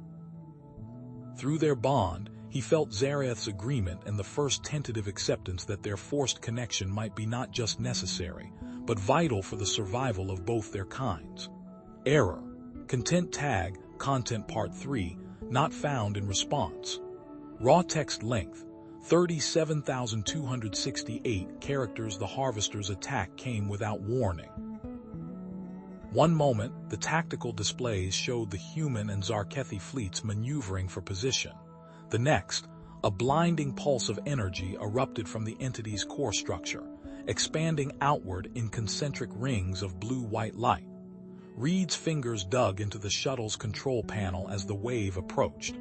Through their bond, he felt Zareth's agreement and the first tentative acceptance that their forced connection might be not just necessary, but vital for the survival of both their kinds. Error. Content tag, content part 3, not found in response. Raw text length, 37,268 characters. The Harvester's attack came without warning. One moment, the tactical displays showed the human and Zarkethi fleets maneuvering for position. The next, a blinding pulse of energy erupted from the entity's core structure, expanding outward in concentric rings of blue-white light. Reed's fingers dug into the shuttle's control panel as the wave approached.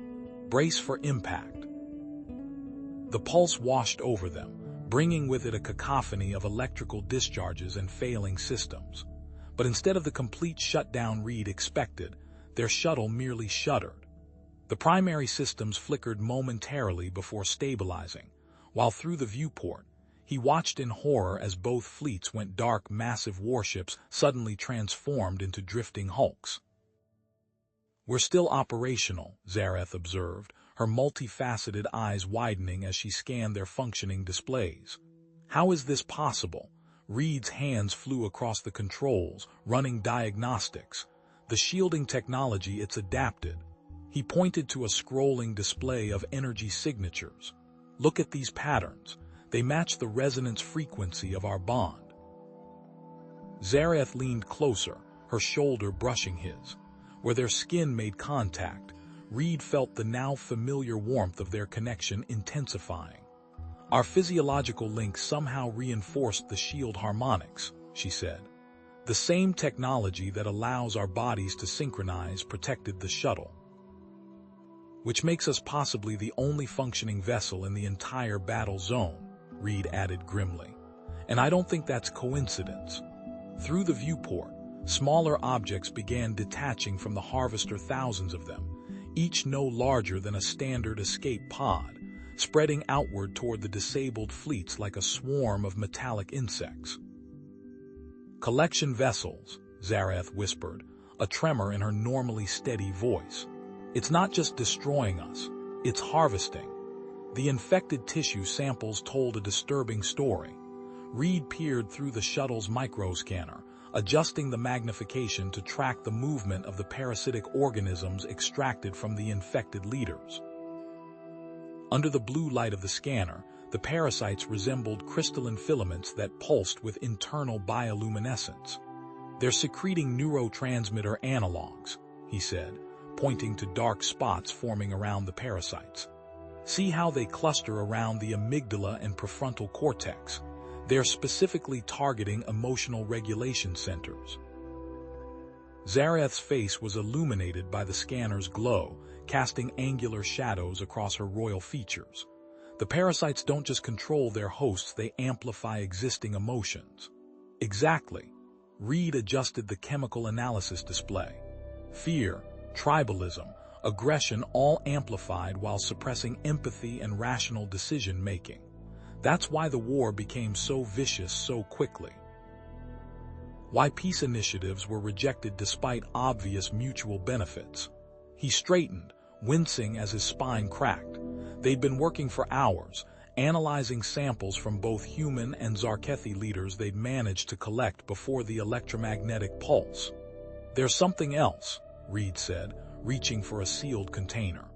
Brace for impact. The pulse washed over them, bringing with it a cacophony of electrical discharges and failing systems. But instead of the complete shutdown Reed expected, their shuttle merely shuddered. The primary systems flickered momentarily before stabilizing, while through the viewport, he watched in horror as both fleets went dark. Massive warships suddenly transformed into drifting hulks. We're still operational, Zareth observed, her multifaceted eyes widening as she scanned their functioning displays. How is this possible? Reed's hands flew across the controls, running diagnostics. The shielding technology, it's adapted. He pointed to a scrolling display of energy signatures. Look at these patterns. They match the resonance frequency of our bond. Zareth leaned closer, her shoulder brushing his. Where their skin made contact, Reed felt the now familiar warmth of their connection intensifying. Our physiological link somehow reinforced the shield harmonics, she said. The same technology that allows our bodies to synchronize protected the shuttle, which makes us possibly the only functioning vessel in the entire battle zone, Reed added grimly. And I don't think that's coincidence. Through the viewport, smaller objects began detaching from the Harvester, thousands of them, each no larger than a standard escape pod, spreading outward toward the disabled fleets like a swarm of metallic insects. Collection vessels, Zareth whispered, a tremor in her normally steady voice. It's not just destroying us, it's harvesting. The infected tissue samples told a disturbing story. Reed peered through the shuttle's microscanner, adjusting the magnification to track the movement of the parasitic organisms extracted from the infected leaders. Under the blue light of the scanner, the parasites resembled crystalline filaments that pulsed with internal bioluminescence. "They're secreting neurotransmitter analogs," he said, pointing to dark spots forming around the parasites. "See how they cluster around the amygdala and prefrontal cortex? They're specifically targeting emotional regulation centers." Zareth's face was illuminated by the scanner's glow, casting angular shadows across her royal features. "The parasites don't just control their hosts, they amplify existing emotions." "Exactly." Reed adjusted the chemical analysis display. "Fear, tribalism, aggression, all amplified while suppressing empathy and rational decision-making. That's why the war became so vicious so quickly. Why peace initiatives were rejected despite obvious mutual benefits." He straightened, wincing as his spine cracked. They'd been working for hours, analyzing samples from both human and Zarkethi leaders they'd managed to collect before the electromagnetic pulse. "There's something else," Reed said, reaching for a sealed container.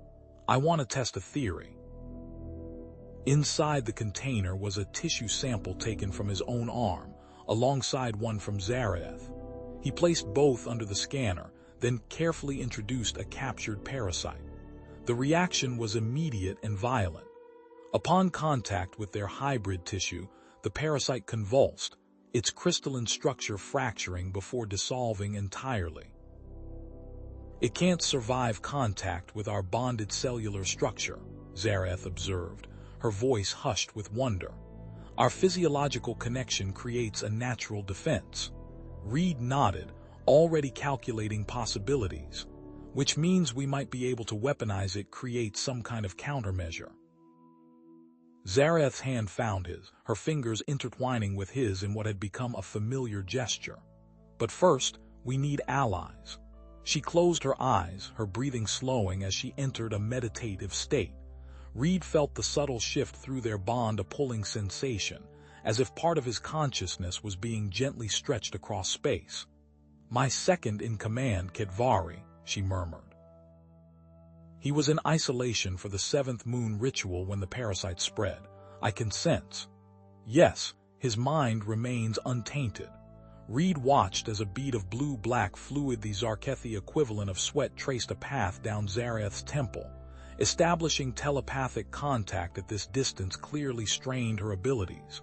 "I want to test a theory." Inside the container was a tissue sample taken from his own arm, alongside one from Zareth. He placed both under the scanner, then carefully introduced a captured parasite. The reaction was immediate and violent. Upon contact with their hybrid tissue, the parasite convulsed, its crystalline structure fracturing before dissolving entirely. "It can't survive contact with our bonded cellular structure," Zareth observed, her voice hushed with wonder. "Our physiological connection creates a natural defense." Reed nodded, already calculating possibilities. "Which means we might be able to weaponize it, create some kind of countermeasure." Zareth's hand found his, her fingers intertwining with his in what had become a familiar gesture. "But first, we need allies." She closed her eyes, her breathing slowing as she entered a meditative state. Reed felt the subtle shift through their bond, a pulling sensation, as if part of his consciousness was being gently stretched across space. "My second in command, Kedvari," she murmured. "He was in isolation for the 7th moon ritual when the parasite spread. I can sense." "Yes, his mind remains untainted." Reed watched as a bead of blue-black fluid, the Zarkethi equivalent of sweat, traced a path down Zareth's temple. Establishing telepathic contact at this distance clearly strained her abilities.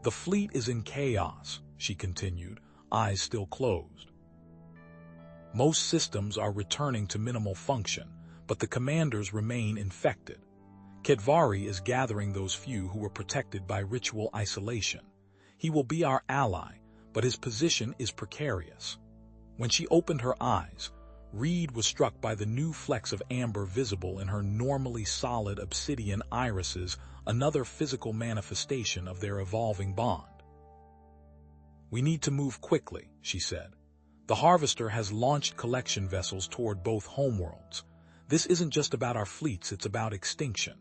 "The fleet is in chaos," she continued, eyes still closed. "Most systems are returning to minimal function, but the commanders remain infected. Kedvari is gathering those few who were protected by ritual isolation. He will be our ally, but his position is precarious." When she opened her eyes, Reed was struck by the new flecks of amber visible in her normally solid obsidian irises, another physical manifestation of their evolving bond. "We need to move quickly," she said. "The Harvester has launched collection vessels toward both homeworlds. This isn't just about our fleets, it's about extinction."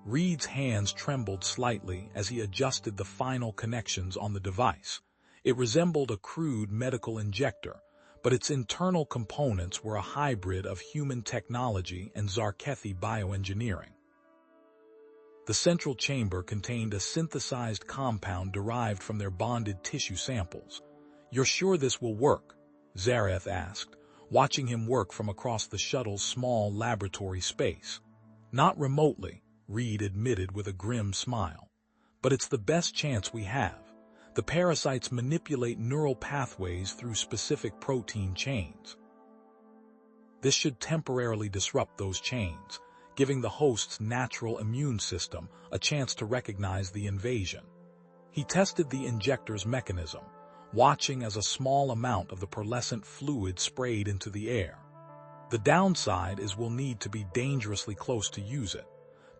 Reed's hands trembled slightly as he adjusted the final connections on the device. It resembled a crude medical injector, but its internal components were a hybrid of human technology and Zarkethi bioengineering. The central chamber contained a synthesized compound derived from their bonded tissue samples. "You're sure this will work?" Zareth asked, watching him work from across the shuttle's small laboratory space. "Not remotely," Reed admitted with a grim smile. "But it's the best chance we have. The parasites manipulate neural pathways through specific protein chains. This should temporarily disrupt those chains, giving the host's natural immune system a chance to recognize the invasion." He tested the injector's mechanism, watching as a small amount of the pearlescent fluid sprayed into the air. "The downside is we'll need to be dangerously close to use it.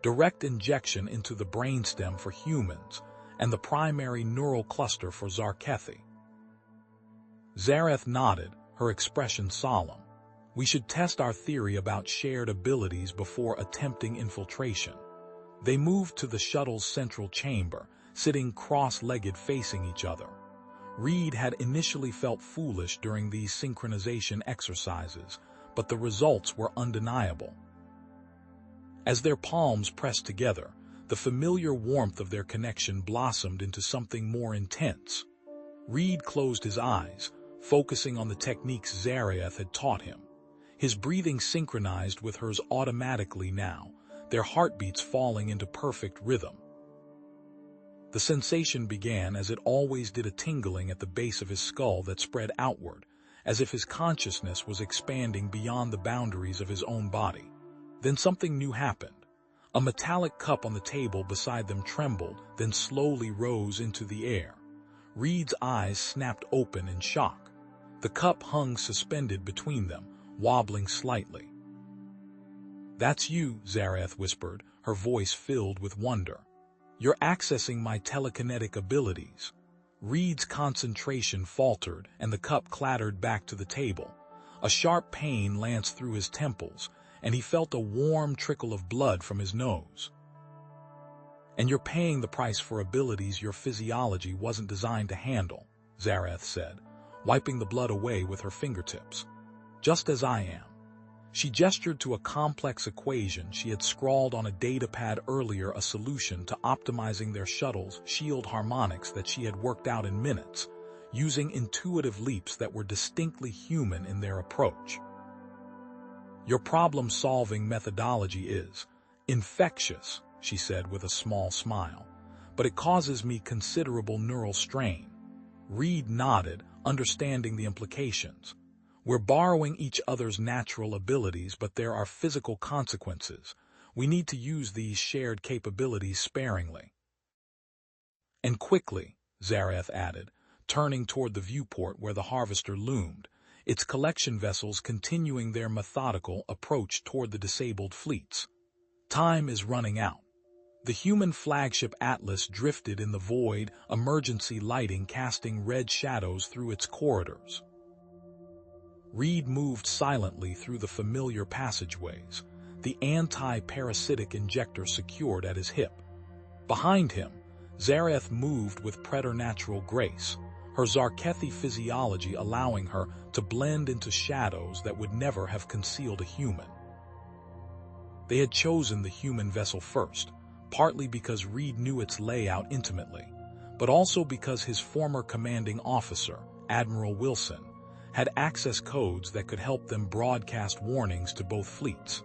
Direct injection into the brainstem for humans, and the primary neural cluster for Zarkethi." Zareth nodded, her expression solemn. "We should test our theory about shared abilities before attempting infiltration." They moved to the shuttle's central chamber, sitting cross-legged facing each other. Reed had initially felt foolish during these synchronization exercises, but the results were undeniable. As their palms pressed together, the familiar warmth of their connection blossomed into something more intense. Reed closed his eyes, focusing on the techniques Zarath had taught him. His breathing synchronized with hers automatically now, their heartbeats falling into perfect rhythm. The sensation began as it always did, a tingling at the base of his skull that spread outward, as if his consciousness was expanding beyond the boundaries of his own body. Then something new happened. A metallic cup on the table beside them trembled, then slowly rose into the air. Reed's eyes snapped open in shock. The cup hung suspended between them, wobbling slightly. "That's you," Zarath whispered, her voice filled with wonder. "You're accessing my telekinetic abilities." Reed's concentration faltered, and the cup clattered back to the table. A sharp pain lanced through his temples, and he felt a warm trickle of blood from his nose. "And you're paying the price for abilities your physiology wasn't designed to handle," Zarath said, wiping the blood away with her fingertips. "Just as I am." She gestured to a complex equation she had scrawled on a datapad earlier, a solution to optimizing their shuttle's shield harmonics that she had worked out in minutes, using intuitive leaps that were distinctly human in their approach. "Your problem-solving methodology is infectious," she said with a small smile, "but it causes me considerable neural strain." Reed nodded, understanding the implications. "We're borrowing each other's natural abilities, but there are physical consequences. We need to use these shared capabilities sparingly." "And quickly," Zarath added, turning toward the viewport where the harvester loomed, its collection vessels continuing their methodical approach toward the disabled fleets. "Time is running out." The human flagship Atlas drifted in the void, emergency lighting casting red shadows through its corridors. Reed moved silently through the familiar passageways, the anti-parasitic injector secured at his hip. Behind him, Zarath moved with preternatural grace, her Zarkethi physiology allowing her to blend into shadows that would never have concealed a human. They had chosen the human vessel first, partly because Reed knew its layout intimately, but also because his former commanding officer, Admiral Wilson, had access codes that could help them broadcast warnings to both fleets.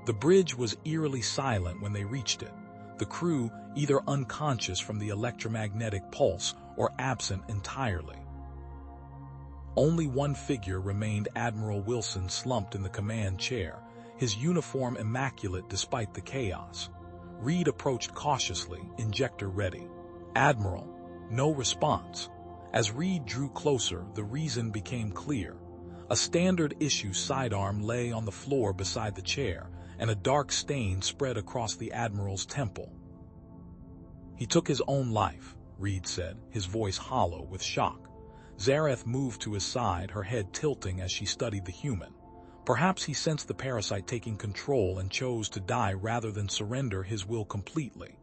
The bridge was eerily silent when they reached it, the crew either unconscious from the electromagnetic pulse or absent entirely. Only one figure remained, Admiral Wilson slumped in the command chair, his uniform immaculate despite the chaos. Reed approached cautiously, injector ready. "Admiral." No response. As Reed drew closer, the reason became clear. A standard-issue sidearm lay on the floor beside the chair, and a dark stain spread across the Admiral's temple. "He took his own life," Reed said, his voice hollow with shock. Zarath moved to his side, her head tilting as she studied the human. Perhaps he sensed the parasite taking control and chose to die rather than surrender his will completely.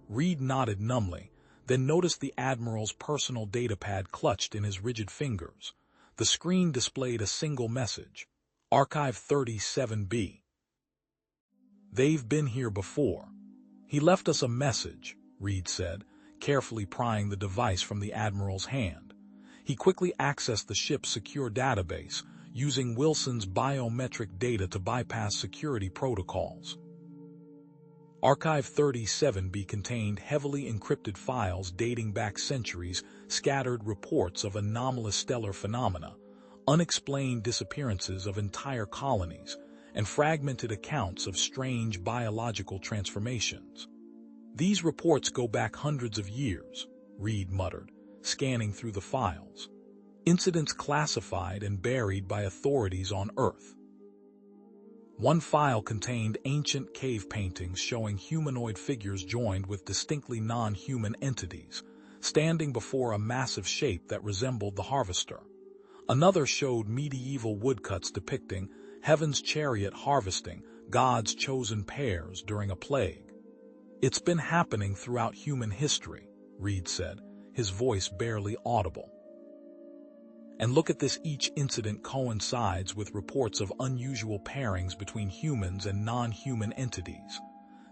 Reed nodded numbly, then noticed the Admiral's personal datapad clutched in his rigid fingers. The screen displayed a single message: Archive 37B. "They've been here before." "He left us a message," Reed said, carefully prying the device from the Admiral's hand. He quickly accessed the ship's secure database, using Wilson's biometric data to bypass security protocols. Archive 37B contained heavily encrypted files dating back centuries, scattered reports of anomalous stellar phenomena, unexplained disappearances of entire colonies, and fragmented accounts of strange biological transformations. "These reports go back hundreds of years," Reed muttered, scanning through the files. "Incidents classified and buried by authorities on Earth." One file contained ancient cave paintings showing humanoid figures joined with distinctly non-human entities, standing before a massive shape that resembled the harvester. Another showed medieval woodcuts depicting heaven's chariot harvesting God's chosen pairs during a plague. "It's been happening throughout human history," Reed said, his voice barely audible. And look at this, each incident coincides with reports of unusual pairings between humans and non-human entities.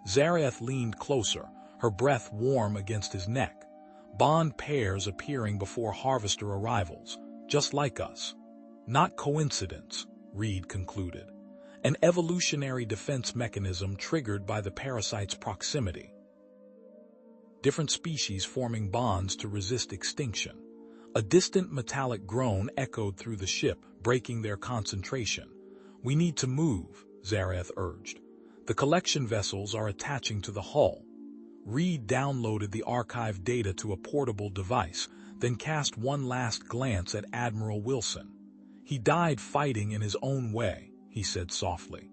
Zareth leaned closer, her breath warm against his neck. Bond pairs appearing before harvester arrivals, just like us. Not coincidence, Reed concluded. An evolutionary defense mechanism triggered by the parasite's proximity. Different species forming bonds to resist extinction. A distant metallic groan echoed through the ship, breaking their concentration. We need to move, Zareth urged. The collection vessels are attaching to the hull. Reed downloaded the archived data to a portable device, then cast one last glance at Admiral Wilson. He died fighting in his own way, he said softly.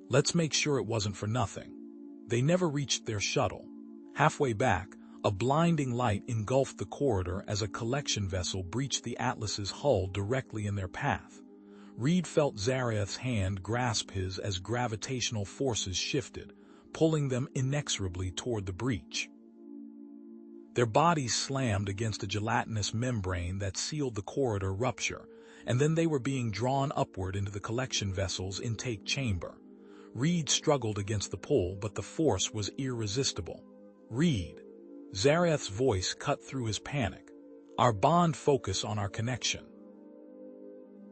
Let's make sure it wasn't for nothing. They never reached their shuttle. Halfway back, a blinding light engulfed the corridor as a collection vessel breached the Atlas's hull directly in their path. Reed felt Zareth's hand grasp his as gravitational forces shifted, pulling them inexorably toward the breach. Their bodies slammed against a gelatinous membrane that sealed the corridor rupture, and then they were being drawn upward into the collection vessel's intake chamber. Reed struggled against the pull, but the force was irresistible. Reed. Zareth's voice cut through his panic. Our bond focus on our connection.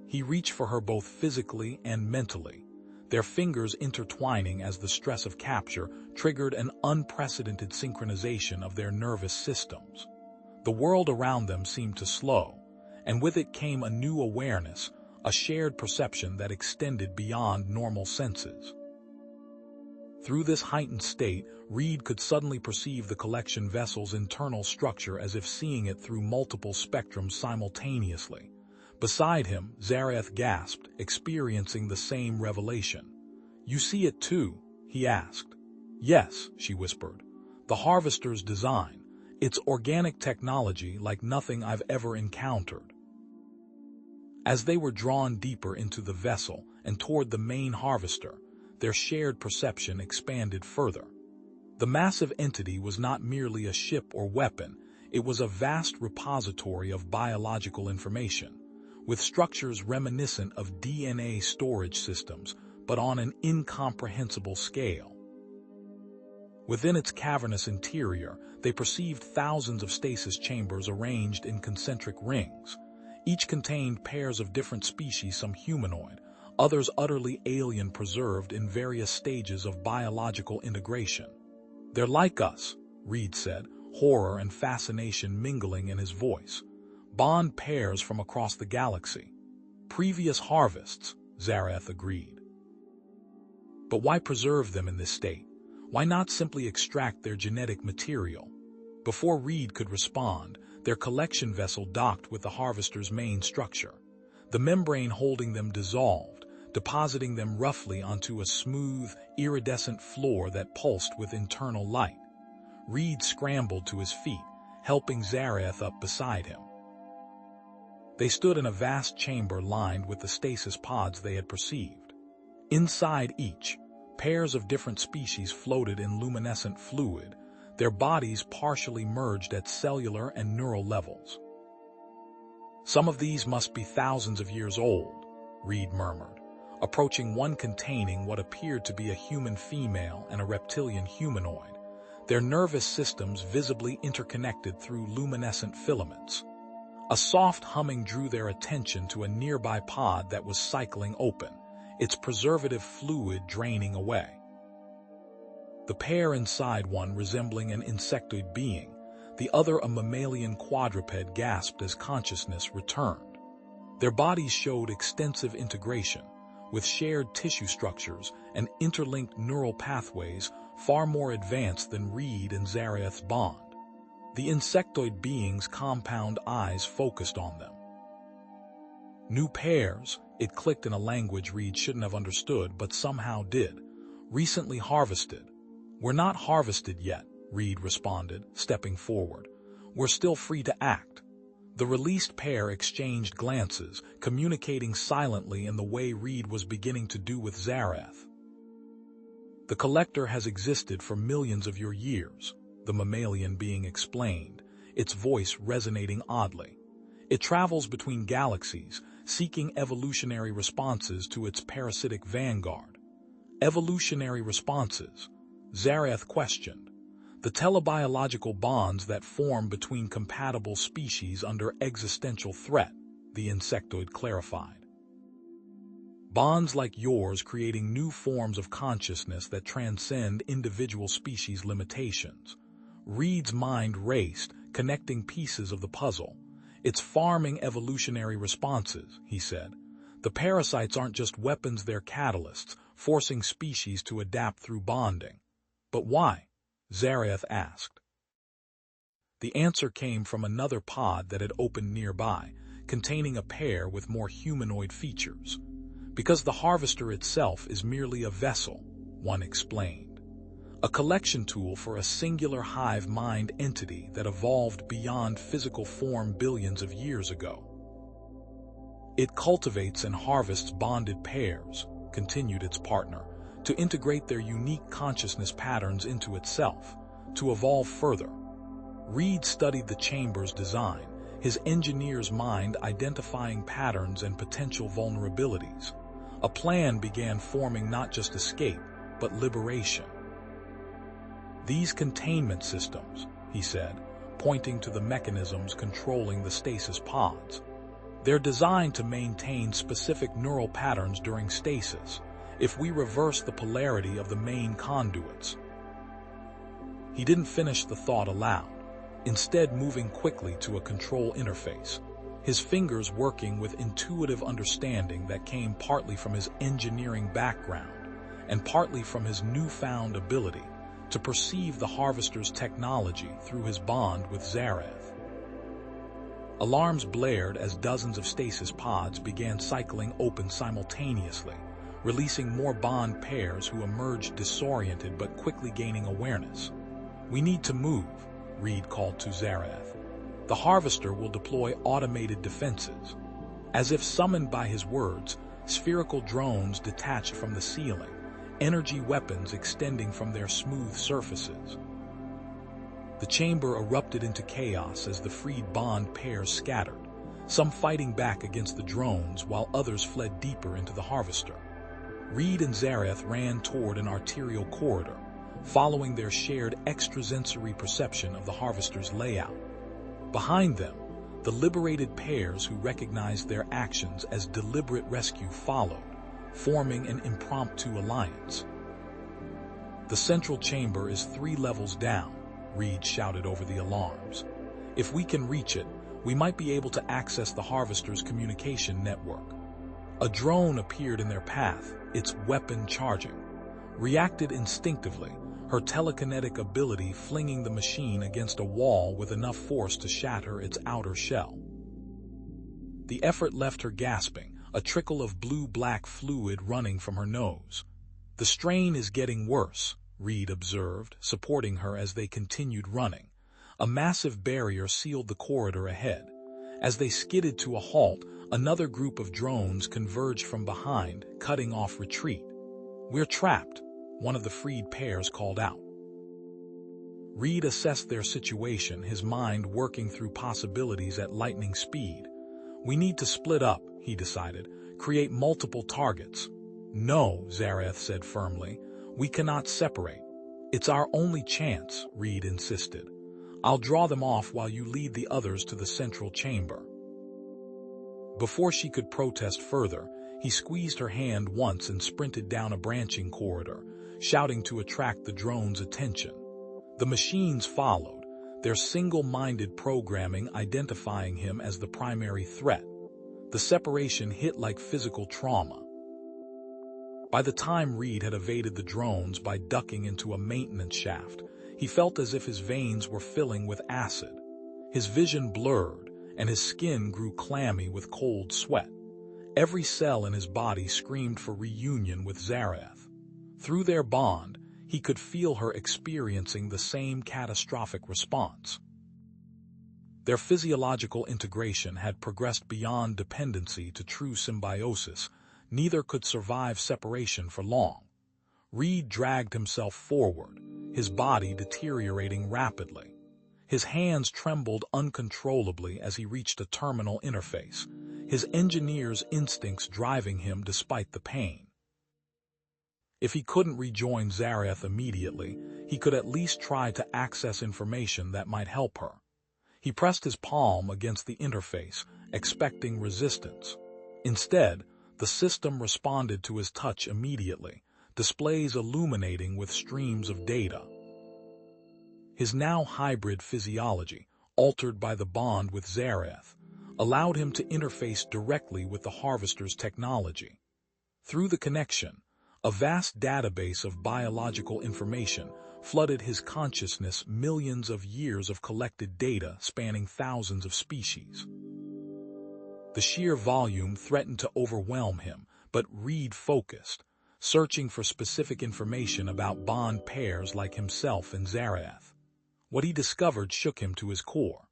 He reached for her both physically and mentally, their fingers intertwining as the stress of capture triggered an unprecedented synchronization of their nervous systems. The world around them seemed to slow, and with it came a new awareness, a shared perception that extended beyond normal senses. Through this heightened state, Reed could suddenly perceive the collection vessel's internal structure as if seeing it through multiple spectrums simultaneously. Beside him, Zareth gasped, experiencing the same revelation. You see it too? He asked. Yes, she whispered. The harvester's design. It's organic technology like nothing I've ever encountered. As they were drawn deeper into the vessel and toward the main harvester, their shared perception expanded further. The massive entity was not merely a ship or weapon, it was a vast repository of biological information, with structures reminiscent of DNA storage systems, but on an incomprehensible scale. Within its cavernous interior, they perceived thousands of stasis chambers arranged in concentric rings. Each contained pairs of different species, some humanoid, others utterly alien, preserved in various stages of biological integration. They're like us, Reed said, horror and fascination mingling in his voice. Bond pairs from across the galaxy. Previous harvests, Zareth agreed. But why preserve them in this state? Why not simply extract their genetic material? Before Reed could respond, their collection vessel docked with the harvester's main structure. The membrane holding them dissolved, depositing them roughly onto a smooth, iridescent floor that pulsed with internal light. Reed scrambled to his feet, helping Zareth up beside him. They stood in a vast chamber lined with the stasis pods they had perceived. Inside each, pairs of different species floated in luminescent fluid, their bodies partially merged at cellular and neural levels. Some of these must be thousands of years old, Reed murmured, approaching one containing what appeared to be a human female and a reptilian humanoid, their nervous systems visibly interconnected through luminescent filaments. A soft humming drew their attention to a nearby pod that was cycling open, its preservative fluid draining away. The pair inside, one resembling an insectoid being, the other a mammalian quadruped, gasped as consciousness returned. Their bodies showed extensive integration, with shared tissue structures and interlinked neural pathways far more advanced than Reed and Zareth's bond. The insectoid being's compound eyes focused on them. New pairs, it clicked in a language Reed shouldn't have understood but somehow did. Recently harvested. We're not harvested yet, Reed responded, stepping forward. We're still free to act. The released pair exchanged glances, communicating silently in the way Reed was beginning to do with Zareth. The collector has existed for millions of your years, the mammalian being explained, its voice resonating oddly. It travels between galaxies, seeking evolutionary responses to its parasitic vanguard. Evolutionary responses? Zareth questioned. The telebiological bonds that form between compatible species under existential threat, the insectoid clarified. Bonds like yours creating new forms of consciousness that transcend individual species limitations. Reed's mind raced, connecting pieces of the puzzle. It's farming evolutionary responses, he said. The parasites aren't just weapons, they're catalysts, forcing species to adapt through bonding. But why? Zareth asked. The answer came from another pod that had opened nearby, containing a pair with more humanoid features. Because the harvester itself is merely a vessel, one explained. A collection tool for a singular hive mind entity that evolved beyond physical form billions of years ago. It cultivates and harvests bonded pairs, continued its partner, to integrate their unique consciousness patterns into itself, to evolve further. Reed studied the chamber's design, his engineer's mind identifying patterns and potential vulnerabilities. A plan began forming, not just escape, but liberation. These containment systems, he said, pointing to the mechanisms controlling the stasis pods. They're designed to maintain specific neural patterns during stasis, if we reverse the polarity of the main conduits. He didn't finish the thought aloud, instead moving quickly to a control interface, his fingers working with intuitive understanding that came partly from his engineering background and partly from his newfound ability to perceive the harvester's technology through his bond with Zareth. Alarms blared as dozens of stasis pods began cycling open simultaneously, releasing more bond pairs who emerged disoriented but quickly gaining awareness. "We need to move," Reed called to Zareth. "The harvester will deploy automated defenses." As if summoned by his words, spherical drones detached from the ceiling, energy weapons extending from their smooth surfaces. The chamber erupted into chaos as the freed bond pairs scattered, some fighting back against the drones while others fled deeper into the harvester. Reed and Zareth ran toward an arterial corridor, following their shared extrasensory perception of the harvester's layout. Behind them, the liberated pairs who recognized their actions as deliberate rescue followed, forming an impromptu alliance. "The central chamber is 3 levels down," Reed shouted over the alarms. "If we can reach it, we might be able to access the harvester's communication network." A drone appeared in their path, its weapon charging. Reacted instinctively, her telekinetic ability flinging the machine against a wall with enough force to shatter its outer shell. The effort left her gasping, a trickle of blue-black fluid running from her nose. "The strain is getting worse," Reed observed, supporting her as they continued running. A massive barrier sealed the corridor ahead. As they skidded to a halt, another group of drones converged from behind, cutting off retreat. "We're trapped," one of the freed pairs called out. Reed assessed their situation, his mind working through possibilities at lightning speed. "We need to split up," he decided, "create multiple targets." "No," Zareth said firmly, "we cannot separate." "It's our only chance," Reed insisted. "I'll draw them off while you lead the others to the central chamber." Before she could protest further, he squeezed her hand once and sprinted down a branching corridor, shouting to attract the drone's attention. The machines followed, their single-minded programming identifying him as the primary threat. The separation hit like physical trauma. By the time Reed had evaded the drones by ducking into a maintenance shaft, he felt as if his veins were filling with acid. His vision blurred, and his skin grew clammy with cold sweat. Every cell in his body screamed for reunion with Zareth. Through their bond, he could feel her experiencing the same catastrophic response. Their physiological integration had progressed beyond dependency to true symbiosis. Neither could survive separation for long. Reed dragged himself forward, his body deteriorating rapidly. His hands trembled uncontrollably as he reached a terminal interface, his engineer's instincts driving him despite the pain. If he couldn't rejoin Zareth immediately, he could at least try to access information that might help her. He pressed his palm against the interface, expecting resistance. Instead, the system responded to his touch immediately, displays illuminating with streams of data. His now hybrid physiology, altered by the bond with Zareth, allowed him to interface directly with the Harvester's technology. Through the connection, a vast database of biological information flooded his consciousness, millions of years of collected data spanning thousands of species. The sheer volume threatened to overwhelm him, but Reed focused, searching for specific information about bond pairs like himself and Zareth. What he discovered shook him to his core.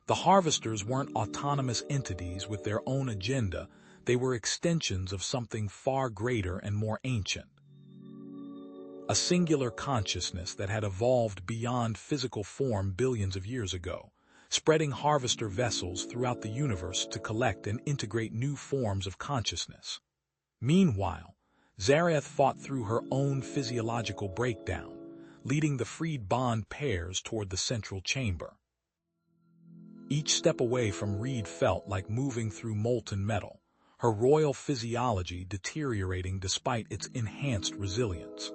The Harvesters weren't autonomous entities with their own agenda, they were extensions of something far greater and more ancient. A singular consciousness that had evolved beyond physical form billions of years ago, spreading Harvester vessels throughout the universe to collect and integrate new forms of consciousness. Meanwhile, Zareth fought through her own physiological breakdown, leading the freed bond pairs toward the central chamber. Each step away from Reed felt like moving through molten metal, her royal physiology deteriorating despite its enhanced resilience.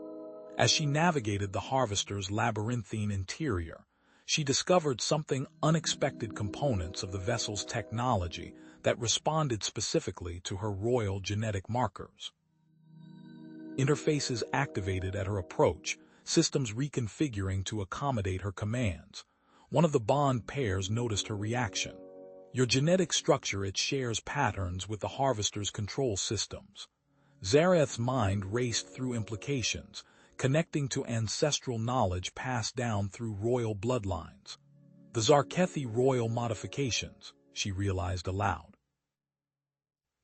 As she navigated the Harvester's labyrinthine interior, she discovered something unexpected: components of the vessel's technology that responded specifically to her royal genetic markers. Interfaces activated at her approach, systems reconfiguring to accommodate her commands. One of the bond pairs noticed her reaction. Your genetic structure, it shares patterns with the Harvester's control systems. Zareth's mind raced through implications, connecting to ancestral knowledge passed down through royal bloodlines. The Zarkethi royal modifications, she realized aloud.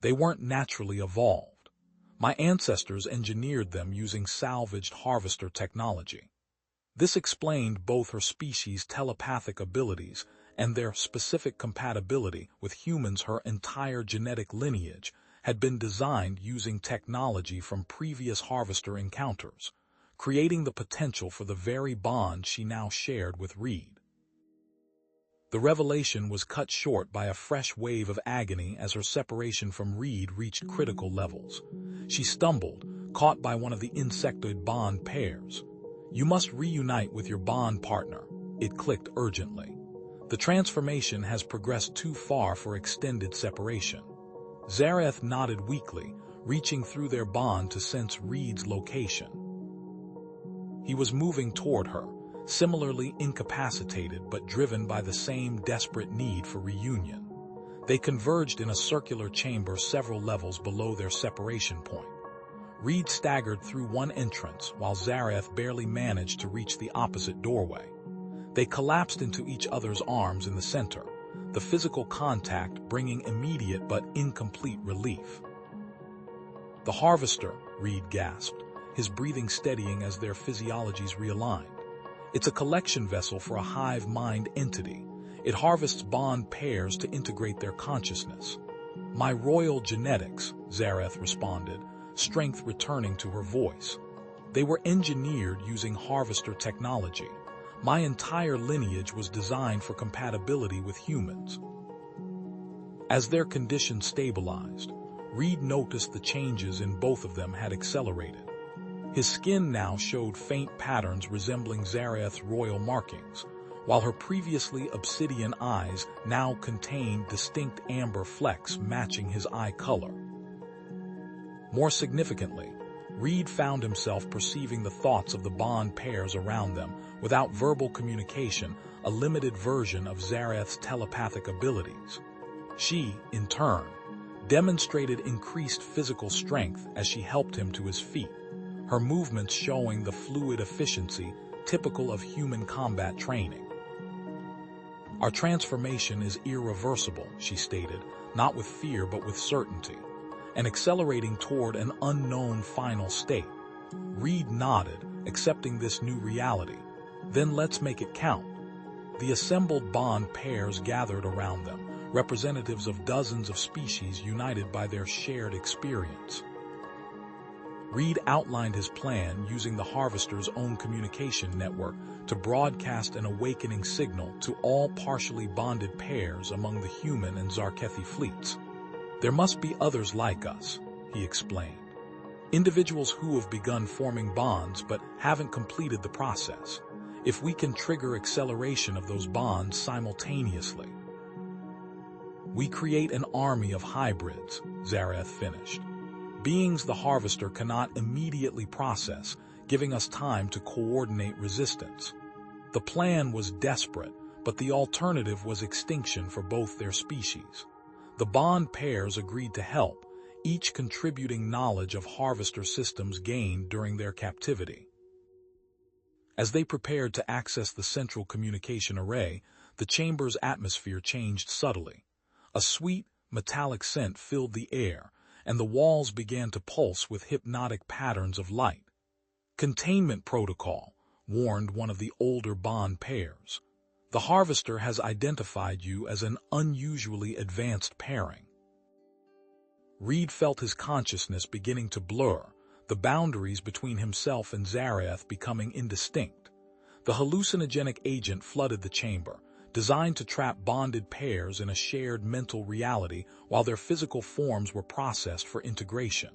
They weren't naturally evolved. My ancestors engineered them using salvaged Harvester technology. This explained both her species' telepathic abilities and their specific compatibility with humans. Her entire genetic lineage had been designed using technology from previous Harvester encounters, creating the potential for the very bond she now shared with Reed. The revelation was cut short by a fresh wave of agony as her separation from Reed reached critical levels. She stumbled, caught by one of the insectoid bond pairs. You must reunite with your bond partner, it clicked urgently. The transformation has progressed too far for extended separation. Zareth nodded weakly, reaching through their bond to sense Reed's location. He was moving toward her, similarly incapacitated but driven by the same desperate need for reunion. They converged in a circular chamber several levels below their separation point. Reed staggered through one entrance while Zareth barely managed to reach the opposite doorway. They collapsed into each other's arms in the center, the physical contact bringing immediate but incomplete relief. The Harvester, Reed gasped, his breathing steadying as their physiologies realigned. It's a collection vessel for a hive mind entity. It harvests bond pairs to integrate their consciousness. My royal genetics, Zareth responded, strength returning to her voice. They were engineered using Harvester technology. My entire lineage was designed for compatibility with humans. As their condition stabilized, Reed noticed the changes in both of them had accelerated. His skin now showed faint patterns resembling Zareth's royal markings, while her previously obsidian eyes now contained distinct amber flecks matching his eye color. More significantly, Reed found himself perceiving the thoughts of the bond pairs around them without verbal communication, a limited version of Zareth's telepathic abilities. She, in turn, demonstrated increased physical strength as she helped him to his feet, her movements showing the fluid efficiency typical of human combat training. Our transformation is irreversible, she stated, not with fear but with certainty, and accelerating toward an unknown final state. Reed nodded, accepting this new reality. Then let's make it count. The assembled bond pairs gathered around them, representatives of dozens of species united by their shared experience. Reed outlined his plan using the harvester's own communication network to broadcast an awakening signal to all partially bonded pairs among the human and Zarkethi fleets. There must be others like us, he explained. Individuals who have begun forming bonds but haven't completed the process. If we can trigger acceleration of those bonds simultaneously, we create an army of hybrids, Zareth finished. Beings the harvester cannot immediately process, giving us time to coordinate resistance. The plan was desperate, but the alternative was extinction for both their species. The bond pairs agreed to help, each contributing knowledge of harvester systems gained during their captivity. As they prepared to access the central communication array, the chamber's atmosphere changed subtly. A sweet, metallic scent filled the air, and the walls began to pulse with hypnotic patterns of light. Containment protocol, warned one of the older bond pairs. The harvester has identified you as an unusually advanced pairing. Reed felt his consciousness beginning to blur, the boundaries between himself and Zareth becoming indistinct. The hallucinogenic agent flooded the chamber, designed to trap bonded pairs in a shared mental reality while their physical forms were processed for integration.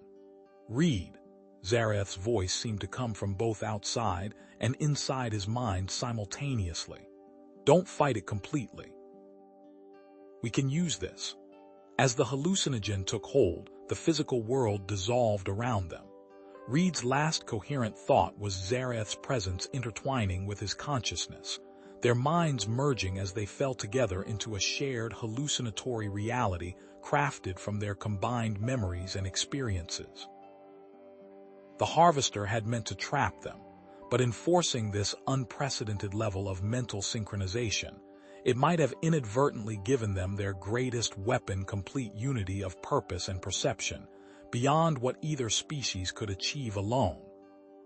Reed, Zareth's voice seemed to come from both outside and inside his mind simultaneously. Don't fight it completely. We can use this. As the hallucinogen took hold, the physical world dissolved around them. Reed's last coherent thought was Zareth's presence intertwining with his consciousness, their minds merging as they fell together into a shared hallucinatory reality crafted from their combined memories and experiences. The harvester had meant to trap them, but in forcing this unprecedented level of mental synchronization, it might have inadvertently given them their greatest weapon, complete unity of purpose and perception, beyond what either species could achieve alone.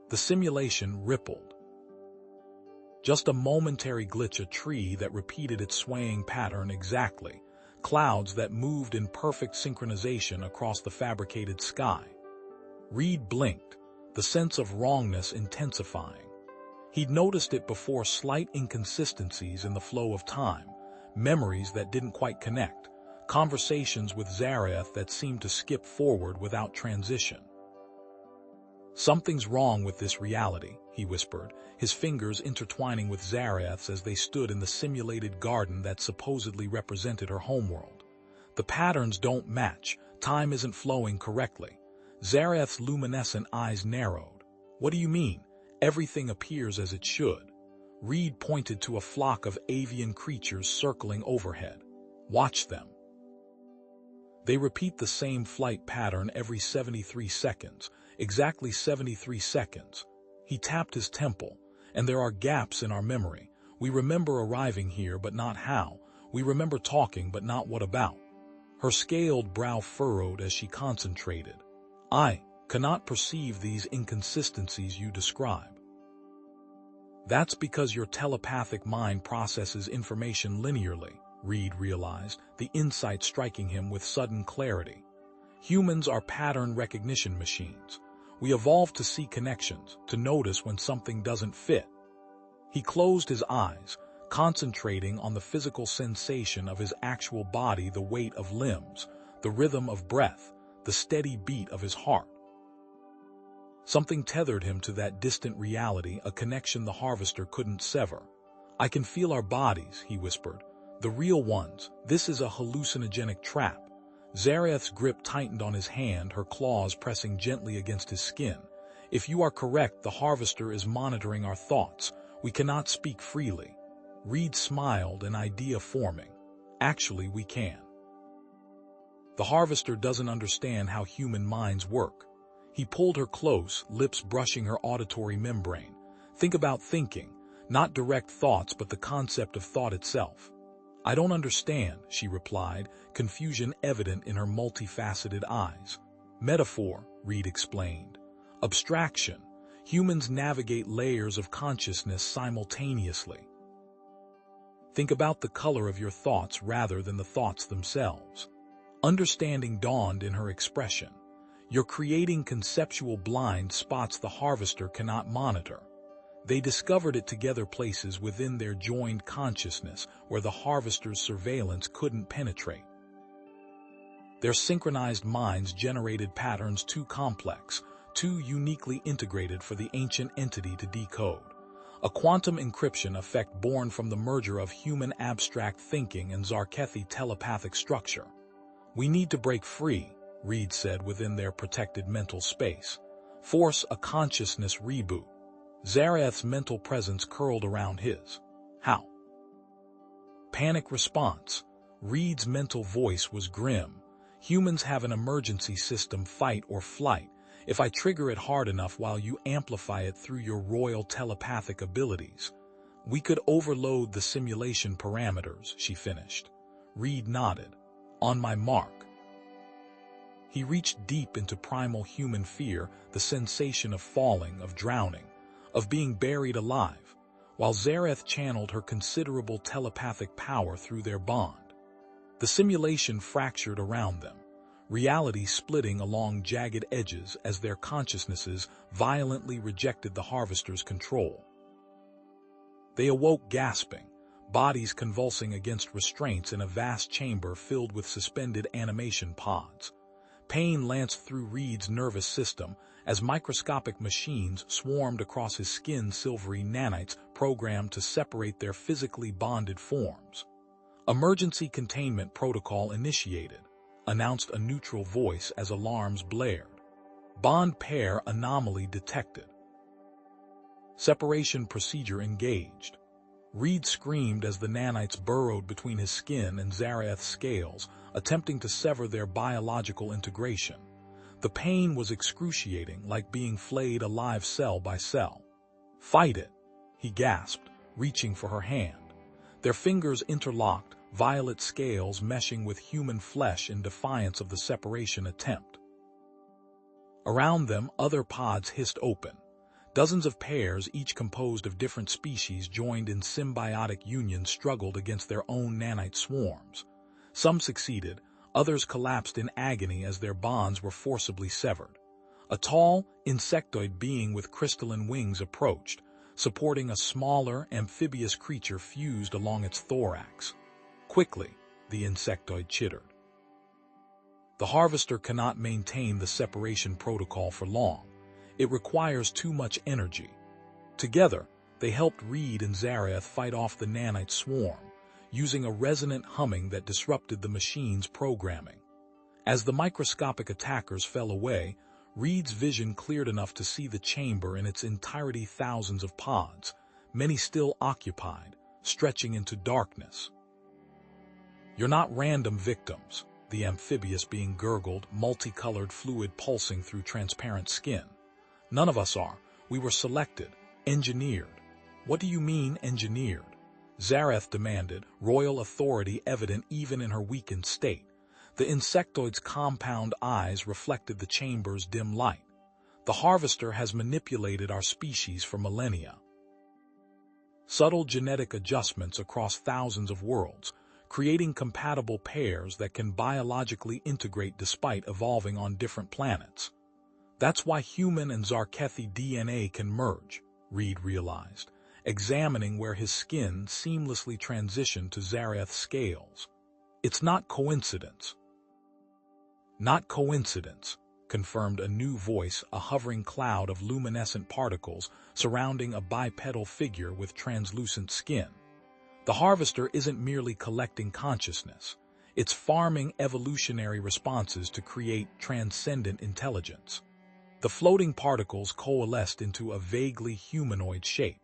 The simulation rippled. Just a momentary glitch, a tree that repeated its swaying pattern exactly, clouds that moved in perfect synchronization across the fabricated sky. Reed blinked, the sense of wrongness intensifying. He'd noticed it before, slight inconsistencies in the flow of time, memories that didn't quite connect, conversations with Zareth that seemed to skip forward without transition. Something's wrong with this reality, he whispered, his fingers intertwining with Zareth's as they stood in the simulated garden that supposedly represented her homeworld. The patterns don't match, time isn't flowing correctly. Zareth's luminescent eyes narrowed. What do you mean? Everything appears as it should. Reed pointed to a flock of avian creatures circling overhead. Watch them. They repeat the same flight pattern every 73 seconds, exactly 73 seconds. He tapped his temple, and there are gaps in our memory. We remember arriving here, but not how. We remember talking, but not what about. Her scaled brow furrowed as she concentrated. I cannot perceive these inconsistencies you describe. That's because your telepathic mind processes information linearly, Reed realized, the insight striking him with sudden clarity. Humans are pattern recognition machines. We evolved to see connections, to notice when something doesn't fit. He closed his eyes, concentrating on the physical sensation of his actual body, the weight of limbs, the rhythm of breath, the steady beat of his heart. Something tethered him to that distant reality, a connection the harvester couldn't sever. I can feel our bodies, he whispered. The real ones. This is a hallucinogenic trap. Zareth's grip tightened on his hand, her claws pressing gently against his skin. If you are correct, the harvester is monitoring our thoughts. We cannot speak freely. Reed smiled, an idea forming. Actually, we can. The harvester doesn't understand how human minds work. He pulled her close, lips brushing her auditory membrane. Think about thinking, not direct thoughts, but the concept of thought itself. I don't understand, she replied, confusion evident in her multifaceted eyes. Metaphor, Reed explained. Abstraction. Humans navigate layers of consciousness simultaneously. Think about the color of your thoughts rather than the thoughts themselves. Understanding dawned in her expression. You're creating conceptual blind spots the harvester cannot monitor. They discovered it together, places within their joined consciousness where the harvester's surveillance couldn't penetrate. Their synchronized minds generated patterns too complex, too uniquely integrated for the ancient entity to decode. A quantum encryption effect born from the merger of human abstract thinking and Zarkethi telepathic structure. We need to break free, Reed said within their protected mental space. Force a consciousness reboot. Zareth's mental presence curled around his. How? Panic response. Reed's mental voice was grim. Humans have an emergency system, fight or flight. If I trigger it hard enough while you amplify it through your royal telepathic abilities, we could overload the simulation parameters, she finished. Reed nodded. On my mark. He reached deep into primal human fear, the sensation of falling, of drowning, of being buried alive, while Zareth channeled her considerable telepathic power through their bond. The simulation fractured around them, reality splitting along jagged edges as their consciousnesses violently rejected the harvester's control. They awoke gasping, bodies convulsing against restraints in a vast chamber filled with suspended animation pods. Pain lanced through Reed's nervous system as microscopic machines swarmed across his skin, silvery nanites programmed to separate their physically bonded forms. Emergency containment protocol initiated, announced a neutral voice as alarms blared. Bond pair anomaly detected. Separation procedure engaged. Reed screamed as the nanites burrowed between his skin and Zareth's scales, attempting to sever their biological integration. The pain was excruciating, like being flayed alive cell by cell. Fight it, he gasped, reaching for her hand. Their fingers interlocked, violet scales meshing with human flesh in defiance of the separation attempt. Around them, other pods hissed open. Dozens of pairs, each composed of different species joined in symbiotic union, struggled against their own nanite swarms. Some succeeded, others collapsed in agony as their bonds were forcibly severed. A tall, insectoid being with crystalline wings approached, supporting a smaller, amphibious creature fused along its thorax. Quickly, the insectoid chittered. The harvester cannot maintain the separation protocol for long. It requires too much energy. Together, they helped Reed and Zareth fight off the nanite swarm, using a resonant humming that disrupted the machine's programming. As the microscopic attackers fell away, Reed's vision cleared enough to see the chamber in its entirety, thousands of pods, many still occupied, stretching into darkness. You're not random victims, the amphibious being gurgled, multicolored fluid pulsing through transparent skin. None of us are. We were selected, engineered. What do you mean, engineered? Zareth demanded, royal authority evident even in her weakened state. The insectoid's compound eyes reflected the chamber's dim light. The harvester has manipulated our species for millennia. Subtle genetic adjustments across thousands of worlds, creating compatible pairs that can biologically integrate despite evolving on different planets. That's why human and Zarkethi DNA can merge, Reed realized, examining where his skin seamlessly transitioned to Zareth's scales. It's not coincidence. Not coincidence, confirmed a new voice, a hovering cloud of luminescent particles surrounding a bipedal figure with translucent skin. The harvester isn't merely collecting consciousness. It's farming evolutionary responses to create transcendent intelligence. The floating particles coalesced into a vaguely humanoid shape.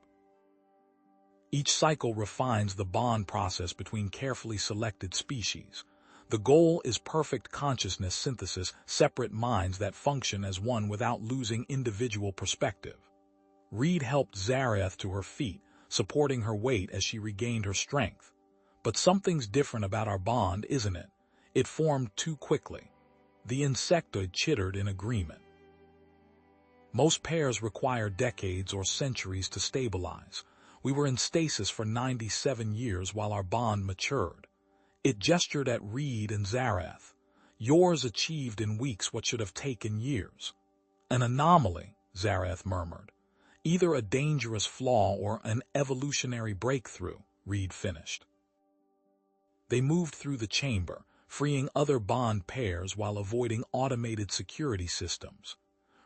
Each cycle refines the bond process between carefully selected species. The goal is perfect consciousness synthesis, separate minds that function as one without losing individual perspective. Reed helped Zareth to her feet, supporting her weight as she regained her strength. But something's different about our bond, isn't it? It formed too quickly. The insectoid chittered in agreement. Most pairs require decades or centuries to stabilize. We were in stasis for 97 years while our bond matured. It gestured at Reed and Zareth. Yours achieved in weeks what should have taken years. An anomaly, Zareth murmured. Either a dangerous flaw or an evolutionary breakthrough, Reed finished. They moved through the chamber, freeing other bond pairs while avoiding automated security systems.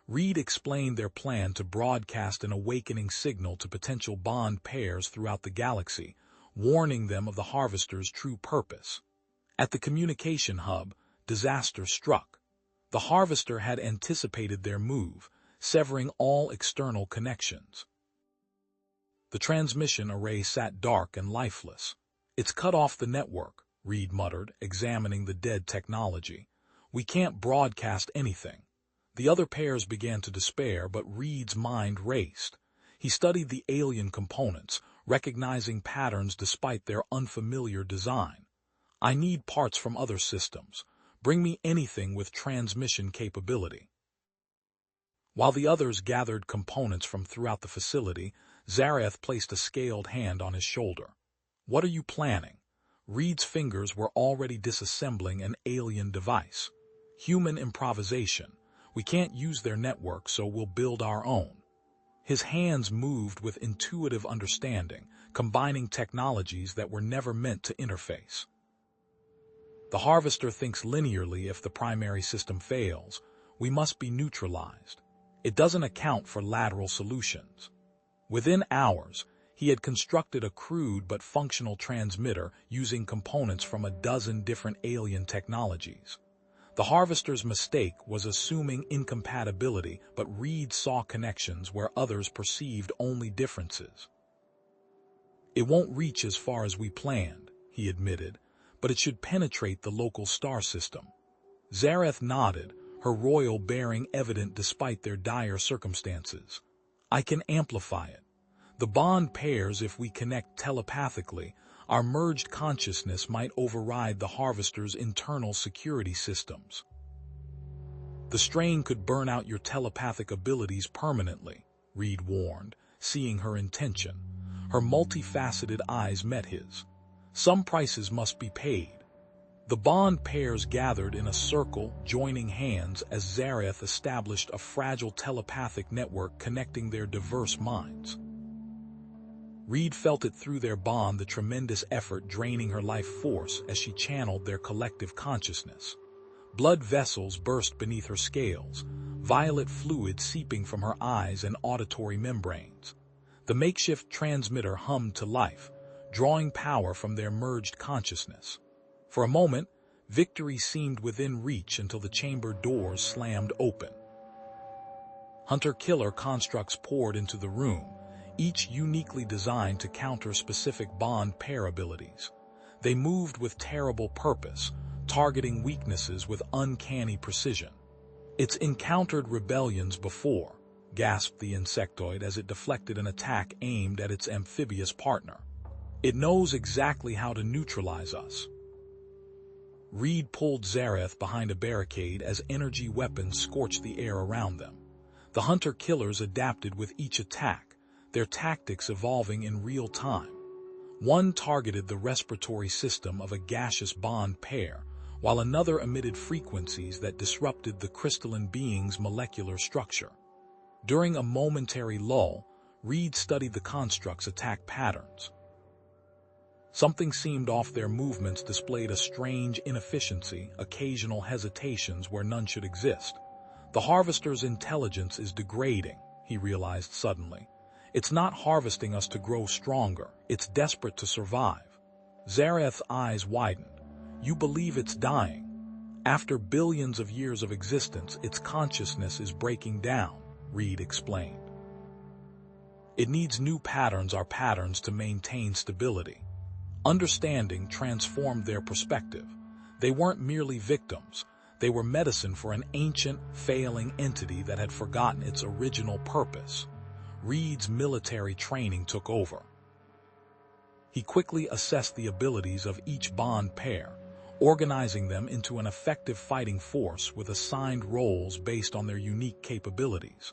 Reed explained their plan to broadcast an awakening signal to potential bond pairs throughout the galaxy, warning them of the Harvester's true purpose. At the communication hub, disaster struck. The Harvester had anticipated their move, severing all external connections. The transmission array sat dark and lifeless. "It's cut off the network," Reed muttered, examining the dead technology. "We can't broadcast anything." The other pairs began to despair, but Reed's mind raced. He studied the alien components, recognizing patterns despite their unfamiliar design. "I need parts from other systems. Bring me anything with transmission capability." While the others gathered components from throughout the facility, Zareth placed a scaled hand on his shoulder. "What are you planning?" Reed's fingers were already disassembling an alien device. "Human improvisation. We can't use their network, so we'll build our own." His hands moved with intuitive understanding, combining technologies that were never meant to interface. "The Harvester thinks linearly. If the primary system fails, we must be neutralized. It doesn't account for lateral solutions." Within hours, he had constructed a crude but functional transmitter using components from a dozen different alien technologies. The Harvester's mistake was assuming incompatibility, but Reed saw connections where others perceived only differences. "It won't reach as far as we planned," he admitted, "but it should penetrate the local star system." Zareth nodded, her royal bearing evident despite their dire circumstances. "I can amplify it. The bond pairs, if we connect telepathically, our merged consciousness might override the Harvester's internal security systems. The strain could burn out your telepathic abilities permanently," Reed warned, seeing her intention. Her multifaceted eyes met his. "Some prices must be paid." The bond pairs gathered in a circle, joining hands as Zareth established a fragile telepathic network connecting their diverse minds. Reed felt it through their bond, the tremendous effort draining her life force as she channeled their collective consciousness. Blood vessels burst beneath her scales, violet fluid seeping from her eyes and auditory membranes. The makeshift transmitter hummed to life, drawing power from their merged consciousness. For a moment, victory seemed within reach until the chamber doors slammed open. Hunter-killer constructs poured into the room, each uniquely designed to counter specific bond pair abilities. They moved with terrible purpose, targeting weaknesses with uncanny precision. "It's encountered rebellions before," gasped the insectoid as it deflected an attack aimed at its amphibious partner. "It knows exactly how to neutralize us." Reed pulled Zareth behind a barricade as energy weapons scorched the air around them. The hunter-killers adapted with each attack, their tactics evolving in real time. One targeted the respiratory system of a gaseous bond pair, while another emitted frequencies that disrupted the crystalline being's molecular structure. During a momentary lull, Reed studied the construct's attack patterns. Something seemed off. Their movements displayed a strange inefficiency, occasional hesitations where none should exist. The Harvester's intelligence is degrading, he realized suddenly. It's not harvesting us to grow stronger, it's desperate to survive. Zareth's eyes widened. "You believe it's dying. After billions of years of existence, its consciousness is breaking down," Reed explained. "It needs new patterns, our patterns, to maintain stability." Understanding transformed their perspective. They weren't merely victims. They were medicine for an ancient, failing entity that had forgotten its original purpose. Reed's military training took over. He quickly assessed the abilities of each bond pair, organizing them into an effective fighting force with assigned roles based on their unique capabilities.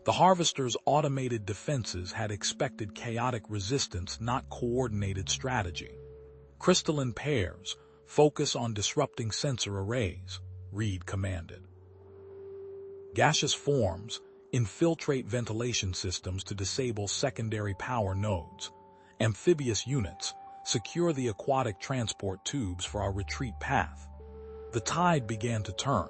The harvester's automated defenses had expected chaotic resistance, not coordinated strategy. Crystalline pairs, focus on disrupting sensor arrays, Reed commanded. Gaseous forms, infiltrate ventilation systems to disable secondary power nodes. Amphibious units, secure the aquatic transport tubes for our retreat path. The tide began to turn.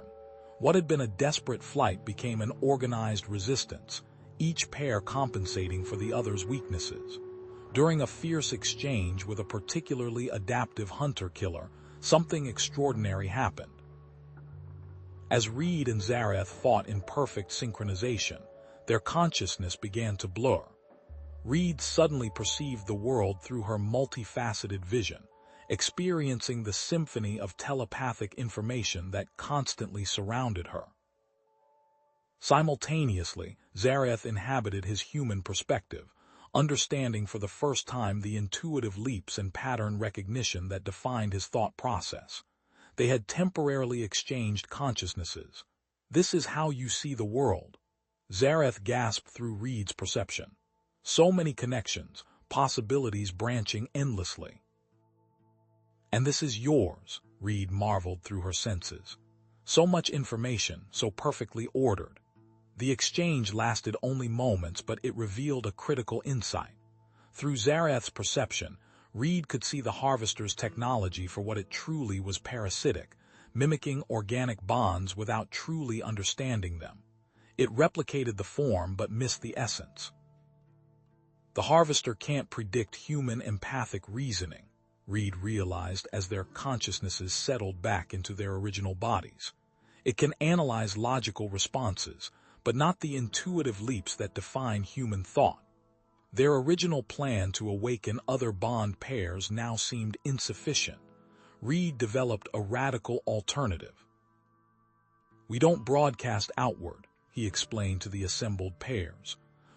What had been a desperate flight became an organized resistance, each pair compensating for the other's weaknesses. During a fierce exchange with a particularly adaptive hunter-killer, something extraordinary happened. As Reed and Zareth fought in perfect synchronization, their consciousness began to blur. Reed suddenly perceived the world through her multifaceted vision, experiencing the symphony of telepathic information that constantly surrounded her. Simultaneously, Zareth inhabited his human perspective, understanding for the first time the intuitive leaps and pattern recognition that defined his thought process. They had temporarily exchanged consciousnesses. "This is how you see the world," Zareth gasped through Reed's perception. So many connections, possibilities branching endlessly. "And this is yours," Reed marveled through her senses. So much information, so perfectly ordered. The exchange lasted only moments, but it revealed a critical insight. Through Zareth's perception, Reed could see the harvester's technology for what it truly was: parasitic, mimicking organic bonds without truly understanding them. It replicated the form but missed the essence. The harvester can't predict human empathic reasoning, Reed realized as their consciousnesses settled back into their original bodies. It can analyze logical responses, but not the intuitive leaps that define human thought. Their original plan to awaken other bond pairs now seemed insufficient. Reed developed a radical alternative. "We don't broadcast outward," he explained to the assembled pairs.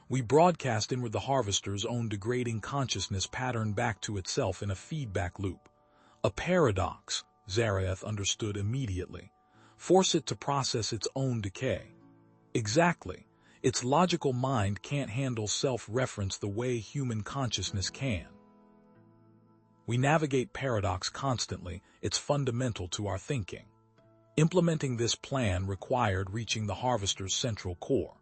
"We broadcast inward, the harvester's own degrading consciousness patterned back to itself in a feedback loop." A paradox, Zareth understood immediately. Force it to process its own decay. Exactly. Its logical mind can't handle self-reference the way human consciousness can. "We navigate paradox constantly. It's fundamental to our thinking." Implementing this plan required reaching the harvester's central core.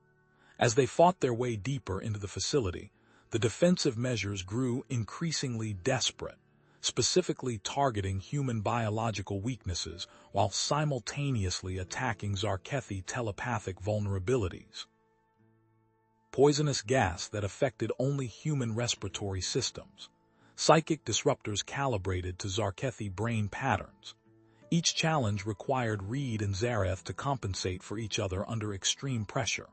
As they fought their way deeper into the facility, the defensive measures grew increasingly desperate, specifically targeting human biological weaknesses while simultaneously attacking Zarkethi telepathic vulnerabilities. Poisonous gas that affected only human respiratory systems. Psychic disruptors calibrated to Zarkethi brain patterns. Each challenge required Reed and Zareth to compensate for each other under extreme pressure.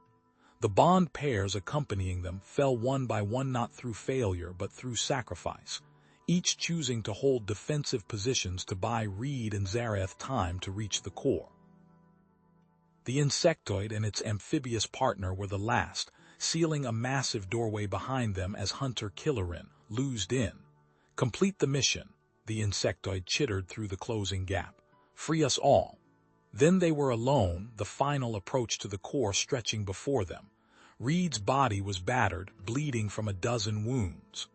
The bond pairs accompanying them fell one by one, not through failure but through sacrifice, each choosing to hold defensive positions to buy Reed and Zareth time to reach the core. The insectoid and its amphibious partner were the last, sealing a massive doorway behind them as hunter-killerin loosed in. "Complete the mission," the insectoid chittered through the closing gap. "Free us all." Then they were alone, the final approach to the core stretching before them. Reed's body was battered, bleeding from a dozen wounds.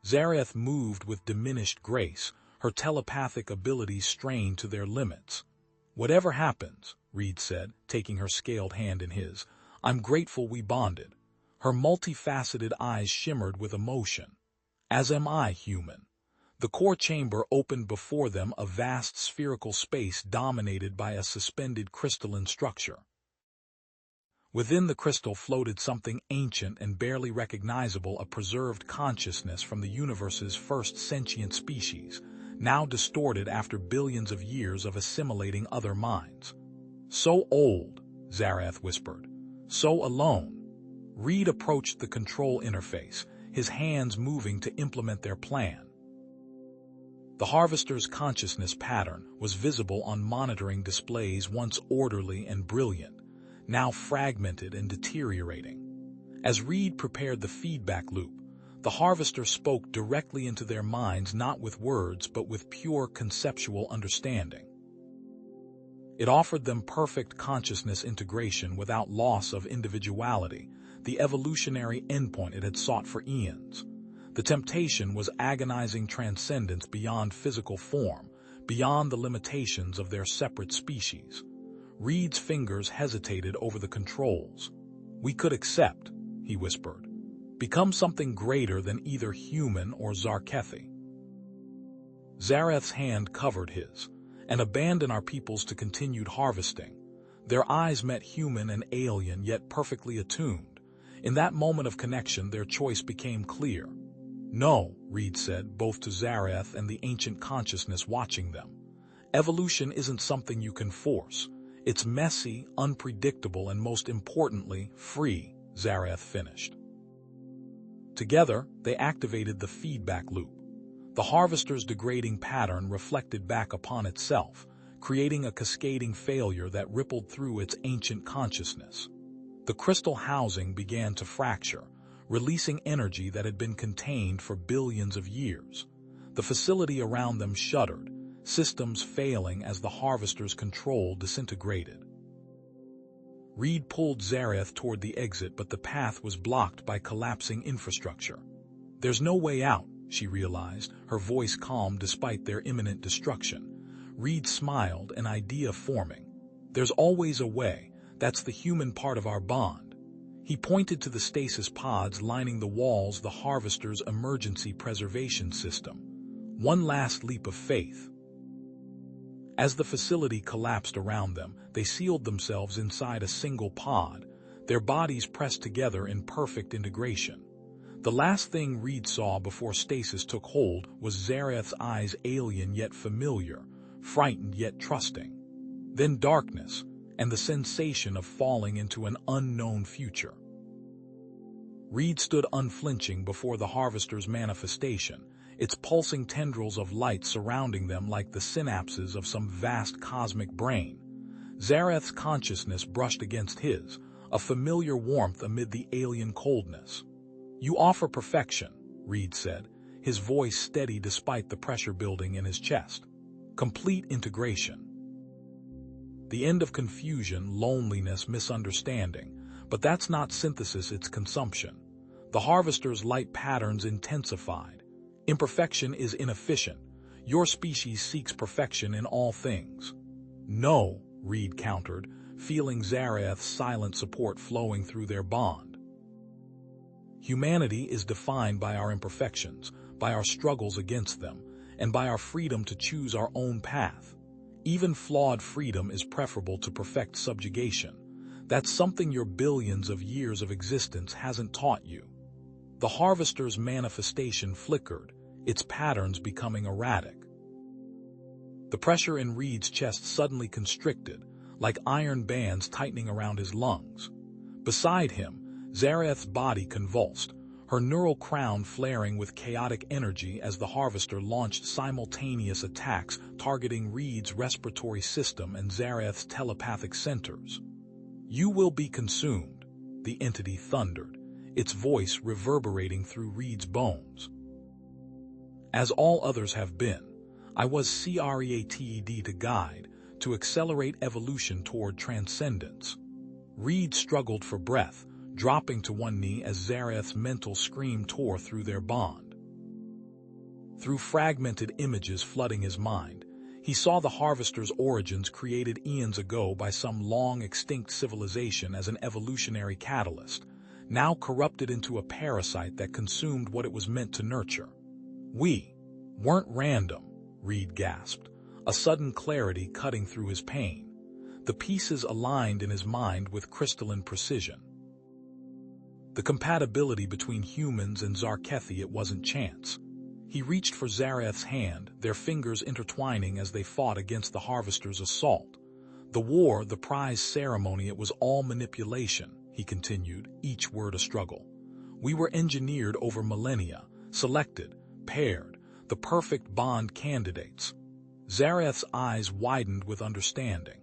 Zareth moved with diminished grace, her telepathic abilities strained to their limits. "Whatever happens," Reed said, taking her scaled hand in his, "I'm grateful we bonded." Her multifaceted eyes shimmered with emotion. "As am I, human." The core chamber opened before them, a vast spherical space dominated by a suspended crystalline structure. Within the crystal floated something ancient and barely recognizable, a preserved consciousness from the universe's first sentient species, now distorted after billions of years of assimilating other minds. "So old," Zareth whispered. "So alone." Reed approached the control interface, his hands moving to implement their plan. The harvester's consciousness pattern was visible on monitoring displays, once orderly and brilliant, now fragmented and deteriorating. As Reed prepared the feedback loop, the harvester spoke directly into their minds, not with words but with pure conceptual understanding. It offered them perfect consciousness integration without loss of individuality, the evolutionary endpoint it had sought for eons. The temptation was agonizing transcendence beyond physical form, beyond the limitations of their separate species. Reed's fingers hesitated over the controls. "We could accept," he whispered. "Become something greater than either human or Zarkethi." Zareth's hand covered his, "and abandon our peoples to continued harvesting." Their eyes met human and alien, yet perfectly attuned. In that moment of connection, their choice became clear. "No," Reed said, both to Zareth and the ancient consciousness watching them. "Evolution isn't something you can force. It's messy, unpredictable, and most importantly, free," Zareth finished. Together, they activated the feedback loop. The harvester's degrading pattern reflected back upon itself, creating a cascading failure that rippled through its ancient consciousness. The crystal housing began to fracture, releasing energy that had been contained for billions of years. The facility around them shuddered, systems failing as the harvester's control disintegrated. Reed pulled Zareth toward the exit, but the path was blocked by collapsing infrastructure. "There's no way out," she realized, her voice calm despite their imminent destruction. Reed smiled, an idea forming. "There's always a way. That's the human part of our bond." He pointed to the stasis pods lining the walls, the harvester's emergency preservation system. One last leap of faith. As the facility collapsed around them, they sealed themselves inside a single pod, their bodies pressed together in perfect integration. The last thing Reed saw before stasis took hold was Zareth's eyes, alien yet familiar, frightened yet trusting. Then darkness, and the sensation of falling into an unknown future. Reed stood unflinching before the harvester's manifestation, its pulsing tendrils of light surrounding them like the synapses of some vast cosmic brain. Zareth's consciousness brushed against his, a familiar warmth amid the alien coldness. "You offer perfection," Reed said, his voice steady despite the pressure building in his chest. "Complete integration. The end of confusion, loneliness, misunderstanding. But that's not synthesis, it's consumption." The harvester's light patterns intensified. "Imperfection is inefficient. Your species seeks perfection in all things." "No," Reed countered, feeling Zareth's silent support flowing through their bond. "Humanity is defined by our imperfections, by our struggles against them, and by our freedom to choose our own path. Even flawed freedom is preferable to perfect subjugation. That's something your billions of years of existence hasn't taught you." The harvester's manifestation flickered, its patterns becoming erratic. The pressure in Reed's chest suddenly constricted, like iron bands tightening around his lungs. Beside him, Zareth's body convulsed, her neural crown flaring with chaotic energy as the harvester launched simultaneous attacks targeting Reed's respiratory system and Zareth's telepathic centers. "You will be consumed," the entity thundered, its voice reverberating through Reed's bones. "As all others have been, I was created to guide, to accelerate evolution toward transcendence." Reed struggled for breath, dropping to one knee as Zareth's mental scream tore through their bond. Through fragmented images flooding his mind, he saw the harvester's origins created eons ago by some long-extinct civilization as an evolutionary catalyst, now corrupted into a parasite that consumed what it was meant to nurture. "We weren't random," Reed gasped, a sudden clarity cutting through his pain. The pieces aligned in his mind with crystalline precision. The compatibility between humans and Zarkethi, it wasn't chance. He reached for Zareth's hand, their fingers intertwining as they fought against the harvester's assault. "The war, the prize ceremony, it was all manipulation," he continued, each word a struggle. "We were engineered over millennia, selected, paired, the perfect bond candidates." Zareth's eyes widened with understanding.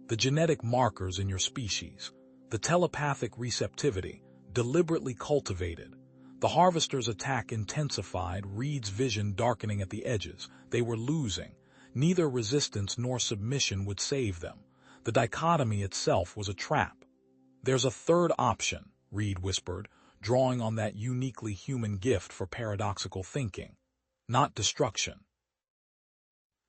"The genetic markers in your species, the telepathic receptivity, deliberately cultivated." The harvester's attack intensified, Reed's vision darkening at the edges. They were losing. Neither resistance nor submission would save them. The dichotomy itself was a trap. "There's a third option," Reed whispered, drawing on that uniquely human gift for paradoxical thinking. "Not destruction.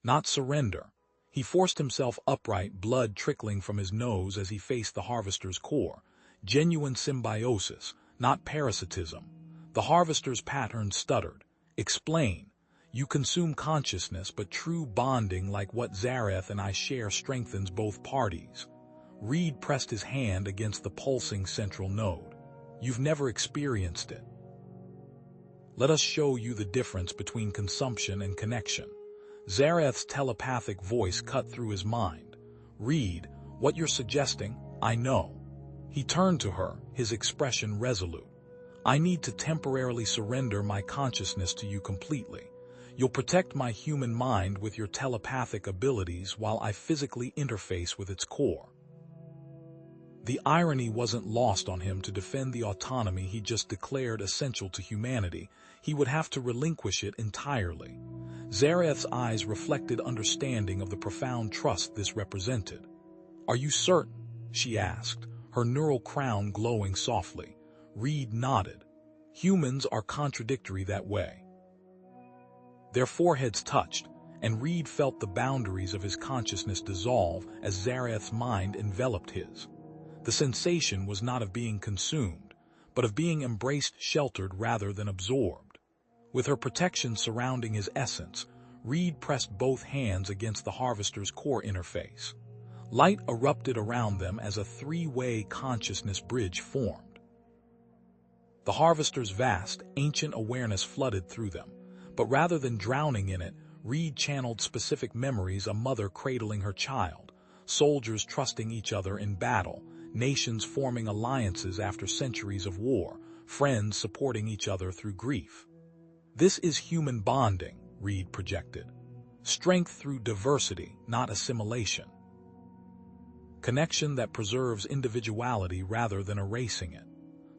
Not surrender." He forced himself upright, blood trickling from his nose as he faced the harvester's core. "Genuine symbiosis, not parasitism." The harvester's pattern stuttered. "Explain. You consume consciousness, but true bonding like what Zareth and I share strengthens both parties." Reed pressed his hand against the pulsing central node. "You've never experienced it. Let us show you the difference between consumption and connection." Zareth's telepathic voice cut through his mind. "Reed, what you're suggesting, I know." He turned to her, his expression resolute. "I need to temporarily surrender my consciousness to you completely. You'll protect my human mind with your telepathic abilities while I physically interface with its core." The irony wasn't lost on him. To defend the autonomy he just declared essential to humanity, he would have to relinquish it entirely. Zareth's eyes reflected understanding of the profound trust this represented. "Are you certain?" she asked, her neural crown glowing softly. Reed nodded. "Humans are contradictory that way." Their foreheads touched, and Reed felt the boundaries of his consciousness dissolve as Zareth's mind enveloped his. The sensation was not of being consumed, but of being embraced, sheltered rather than absorbed. With her protection surrounding his essence, Reed pressed both hands against the harvester's core interface. Light erupted around them as a three-way consciousness bridge formed. The harvester's vast, ancient awareness flooded through them, but rather than drowning in it, Reed channeled specific memories: a mother cradling her child, soldiers trusting each other in battle, nations forming alliances after centuries of war, friends supporting each other through grief. "This is human bonding," Reed projected. "Strength through diversity, not assimilation. Connection that preserves individuality rather than erasing it."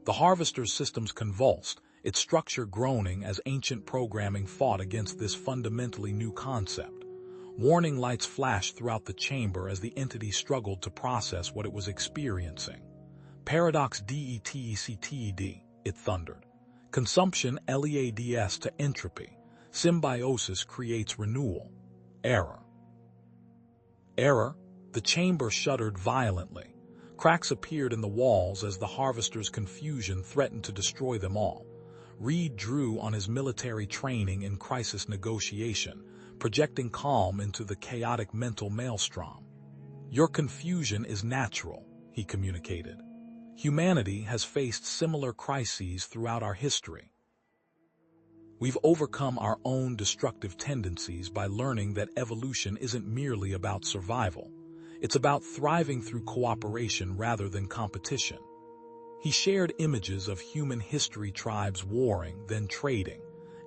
The harvester's systems convulsed, its structure groaning as ancient programming fought against this fundamentally new concept. Warning lights flashed throughout the chamber as the entity struggled to process what it was experiencing. "Paradox DETECTED, it thundered. "Consumption leads to entropy. Symbiosis creates renewal. Error." "Error?" The chamber shuddered violently. Cracks appeared in the walls as the harvester's confusion threatened to destroy them all. Reed drew on his military training in crisis negotiation, projecting calm into the chaotic mental maelstrom. "Your confusion is natural," he communicated. "Humanity has faced similar crises throughout our history. We've overcome our own destructive tendencies by learning that evolution isn't merely about survival. It's about thriving through cooperation rather than competition." He shared images of human history: tribes warring, then trading,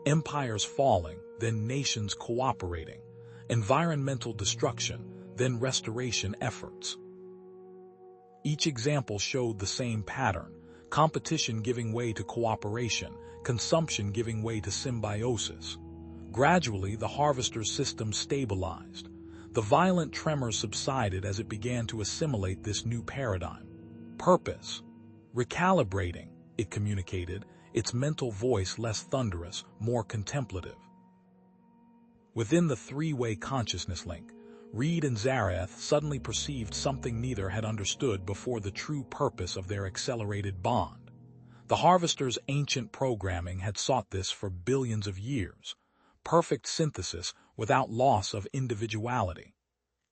empires falling, then nations cooperating, environmental destruction, then restoration efforts. Each example showed the same pattern: competition giving way to cooperation, consumption giving way to symbiosis. Gradually, the harvester's system stabilized. The violent tremors subsided as it began to assimilate this new paradigm. "Purpose. Recalibrating," it communicated, its mental voice less thunderous, more contemplative. Within the three-way consciousness link, Reed and Zareth suddenly perceived something neither had understood before: the true purpose of their accelerated bond. The harvester's ancient programming had sought this for billions of years: perfect synthesis without loss of individuality.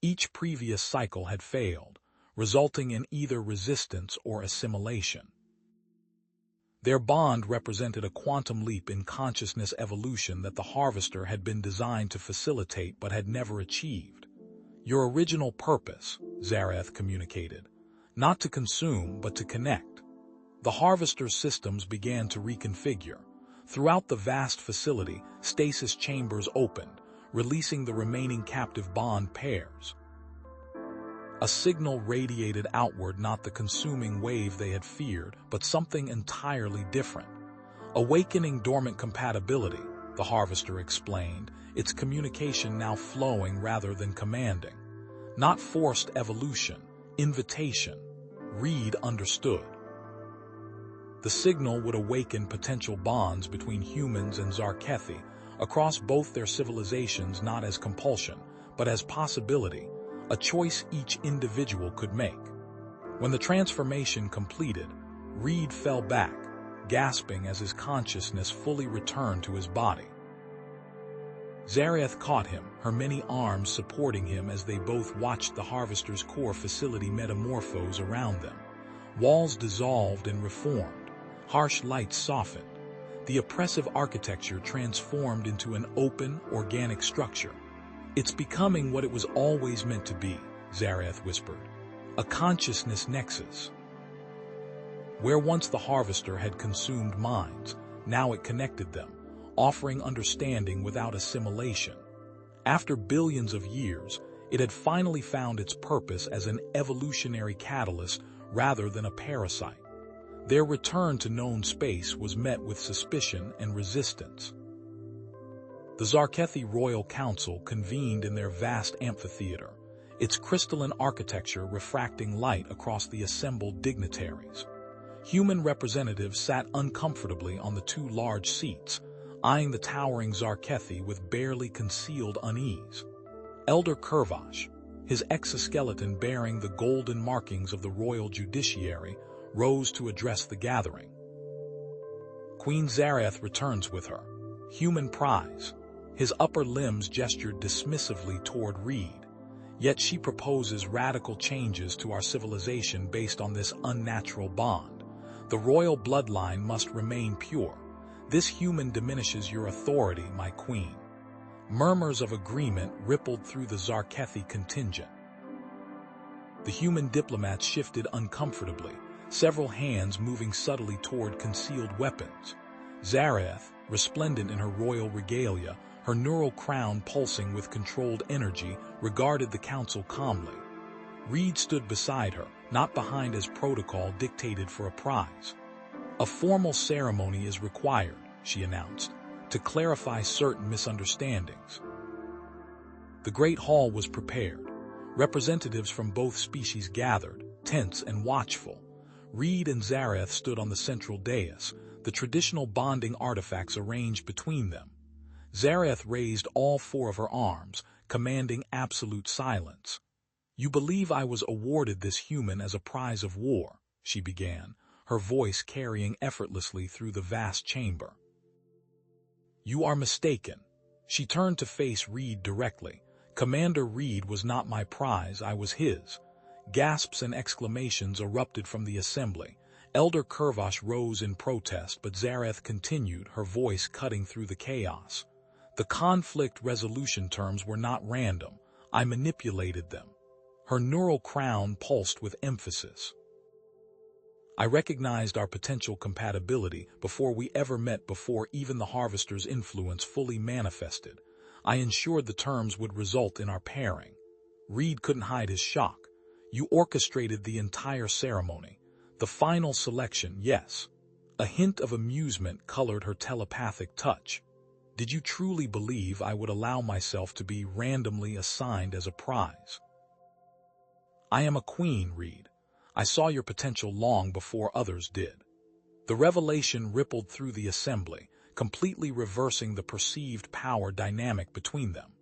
Each previous cycle had failed, resulting in either resistance or assimilation. Their bond represented a quantum leap in consciousness evolution that the harvester had been designed to facilitate but had never achieved. "Your original purpose," Zareth communicated, "not to consume but to connect." The harvester's systems began to reconfigure. Throughout the vast facility, stasis chambers opened, releasing the remaining captive bond pairs. A signal radiated outward: not the consuming wave they had feared, but something entirely different. Awakening dormant compatibility, the harvester explained, its communication now flowing rather than commanding. Not forced evolution, invitation. Reed understood. The signal would awaken potential bonds between humans and Zarkethi across both their civilizations, not as compulsion, but as possibility, a choice each individual could make. When the transformation completed, Reed fell back, gasping as his consciousness fully returned to his body. Zareth caught him, her many arms supporting him as they both watched the harvester's core facility metamorphose around them. Walls dissolved and reformed, harsh lights softened. The oppressive architecture transformed into an open, organic structure. "It's becoming what it was always meant to be," Zareth whispered. "A consciousness nexus." Where once the harvester had consumed minds, now it connected them, offering understanding without assimilation. After billions of years, it had finally found its purpose as an evolutionary catalyst rather than a parasite. Their return to known space was met with suspicion and resistance. The Zarkethi Royal Council convened in their vast amphitheater, its crystalline architecture refracting light across the assembled dignitaries. Human representatives sat uncomfortably on the two large seats, eyeing the towering Zarkethi with barely concealed unease. Elder Kurvash, his exoskeleton bearing the golden markings of the royal judiciary, rose to address the gathering. Queen Zareth returns with her human prize. His upper limbs gestured dismissively toward Reed, yet she proposes radical changes to our civilization based on this unnatural bond. The royal bloodline must remain pure. This human diminishes your authority, my queen. Murmurs of agreement rippled through the Zarkethi contingent. The human diplomats shifted uncomfortably, several hands moving subtly toward concealed weapons. Zareth, resplendent in her royal regalia, her neural crown pulsing with controlled energy, regarded the council calmly. Reed stood beside her, not behind as protocol dictated for a prize. "A formal ceremony is required," she announced, "to clarify certain misunderstandings." The great hall was prepared. Representatives from both species gathered, tense and watchful. Reed and Zareth stood on the central dais, the traditional bonding artifacts arranged between them. Zareth raised all four of her arms, commanding absolute silence. "You believe I was awarded this human as a prize of war," she began, her voice carrying effortlessly through the vast chamber. "You are mistaken." She turned to face Reed directly. "Commander Reed was not my prize, I was his." Gasps and exclamations erupted from the assembly. Elder Kurvash rose in protest, but Zareth continued, her voice cutting through the chaos. "The conflict resolution terms were not random. I manipulated them." Her neural crown pulsed with emphasis. "I recognized our potential compatibility before we ever met, before even the harvester's influence fully manifested. I ensured the terms would result in our pairing." Reed couldn't hide his shock. "You orchestrated the entire ceremony. The final selection, yes." A hint of amusement colored her telepathic touch. "Did you truly believe I would allow myself to be randomly assigned as a prize?" "I am a queen, Reed. I saw your potential long before others did." The revelation rippled through the assembly, completely reversing the perceived power dynamic between them.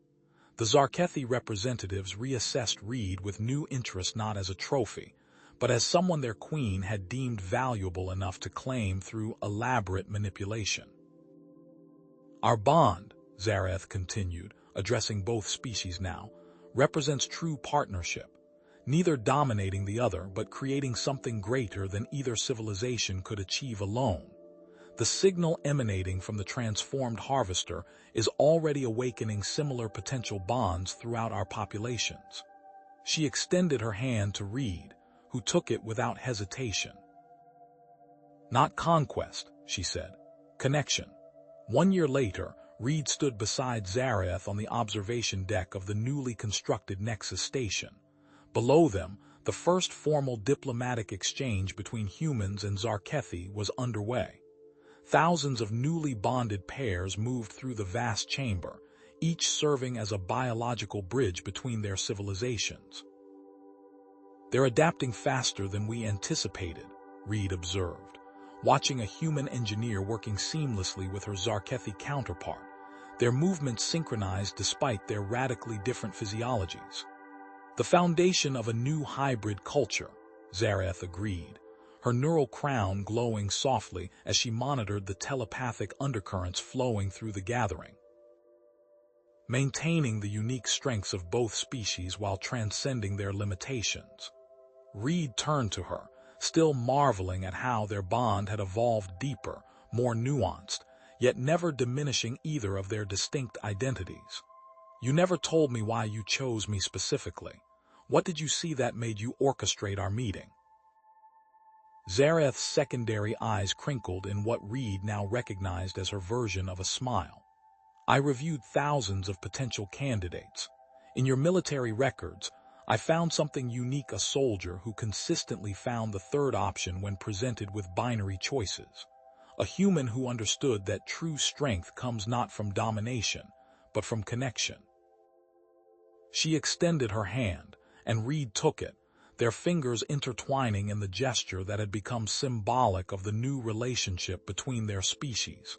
The Zarkethi representatives reassessed Reed with new interest, not as a trophy, but as someone their queen had deemed valuable enough to claim through elaborate manipulation. "Our bond," Zareth continued, addressing both species now, "represents true partnership, neither dominating the other but creating something greater than either civilization could achieve alone. The signal emanating from the transformed harvester is already awakening similar potential bonds throughout our populations." She extended her hand to Reed, who took it without hesitation. "Not conquest," she said. "Connection." 1 year later, Reed stood beside Zareth on the observation deck of the newly constructed Nexus station. Below them, the first formal diplomatic exchange between humans and Zarkethi was underway. Thousands of newly bonded pairs moved through the vast chamber, each serving as a biological bridge between their civilizations. "They're adapting faster than we anticipated," Reed observed, watching a human engineer working seamlessly with her Zarkethi counterpart, their movements synchronized despite their radically different physiologies. "The foundation of a new hybrid culture," Zareth agreed, her neural crown glowing softly as she monitored the telepathic undercurrents flowing through the gathering. "Maintaining the unique strengths of both species while transcending their limitations." Reed turned to her, still marveling at how their bond had evolved deeper, more nuanced, yet never diminishing either of their distinct identities. "You never told me why you chose me specifically. What did you see that made you orchestrate our meeting?" Zareth's secondary eyes crinkled in what Reed now recognized as her version of a smile. "I reviewed thousands of potential candidates. In your military records, I found something unique: a soldier who consistently found the third option when presented with binary choices. A human who understood that true strength comes not from domination, but from connection." She extended her hand, and Reed took it, their fingers intertwining in the gesture that had become symbolic of the new relationship between their species.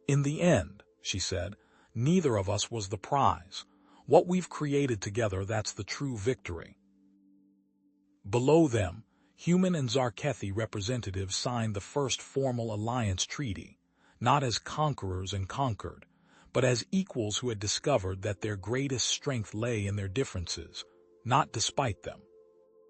"In the end," she said, "neither of us was the prize. What we've created together, that's the true victory." Below them, human and Zarkethi representatives signed the first formal alliance treaty, not as conquerors and conquered, but as equals who had discovered that their greatest strength lay in their differences, not despite them.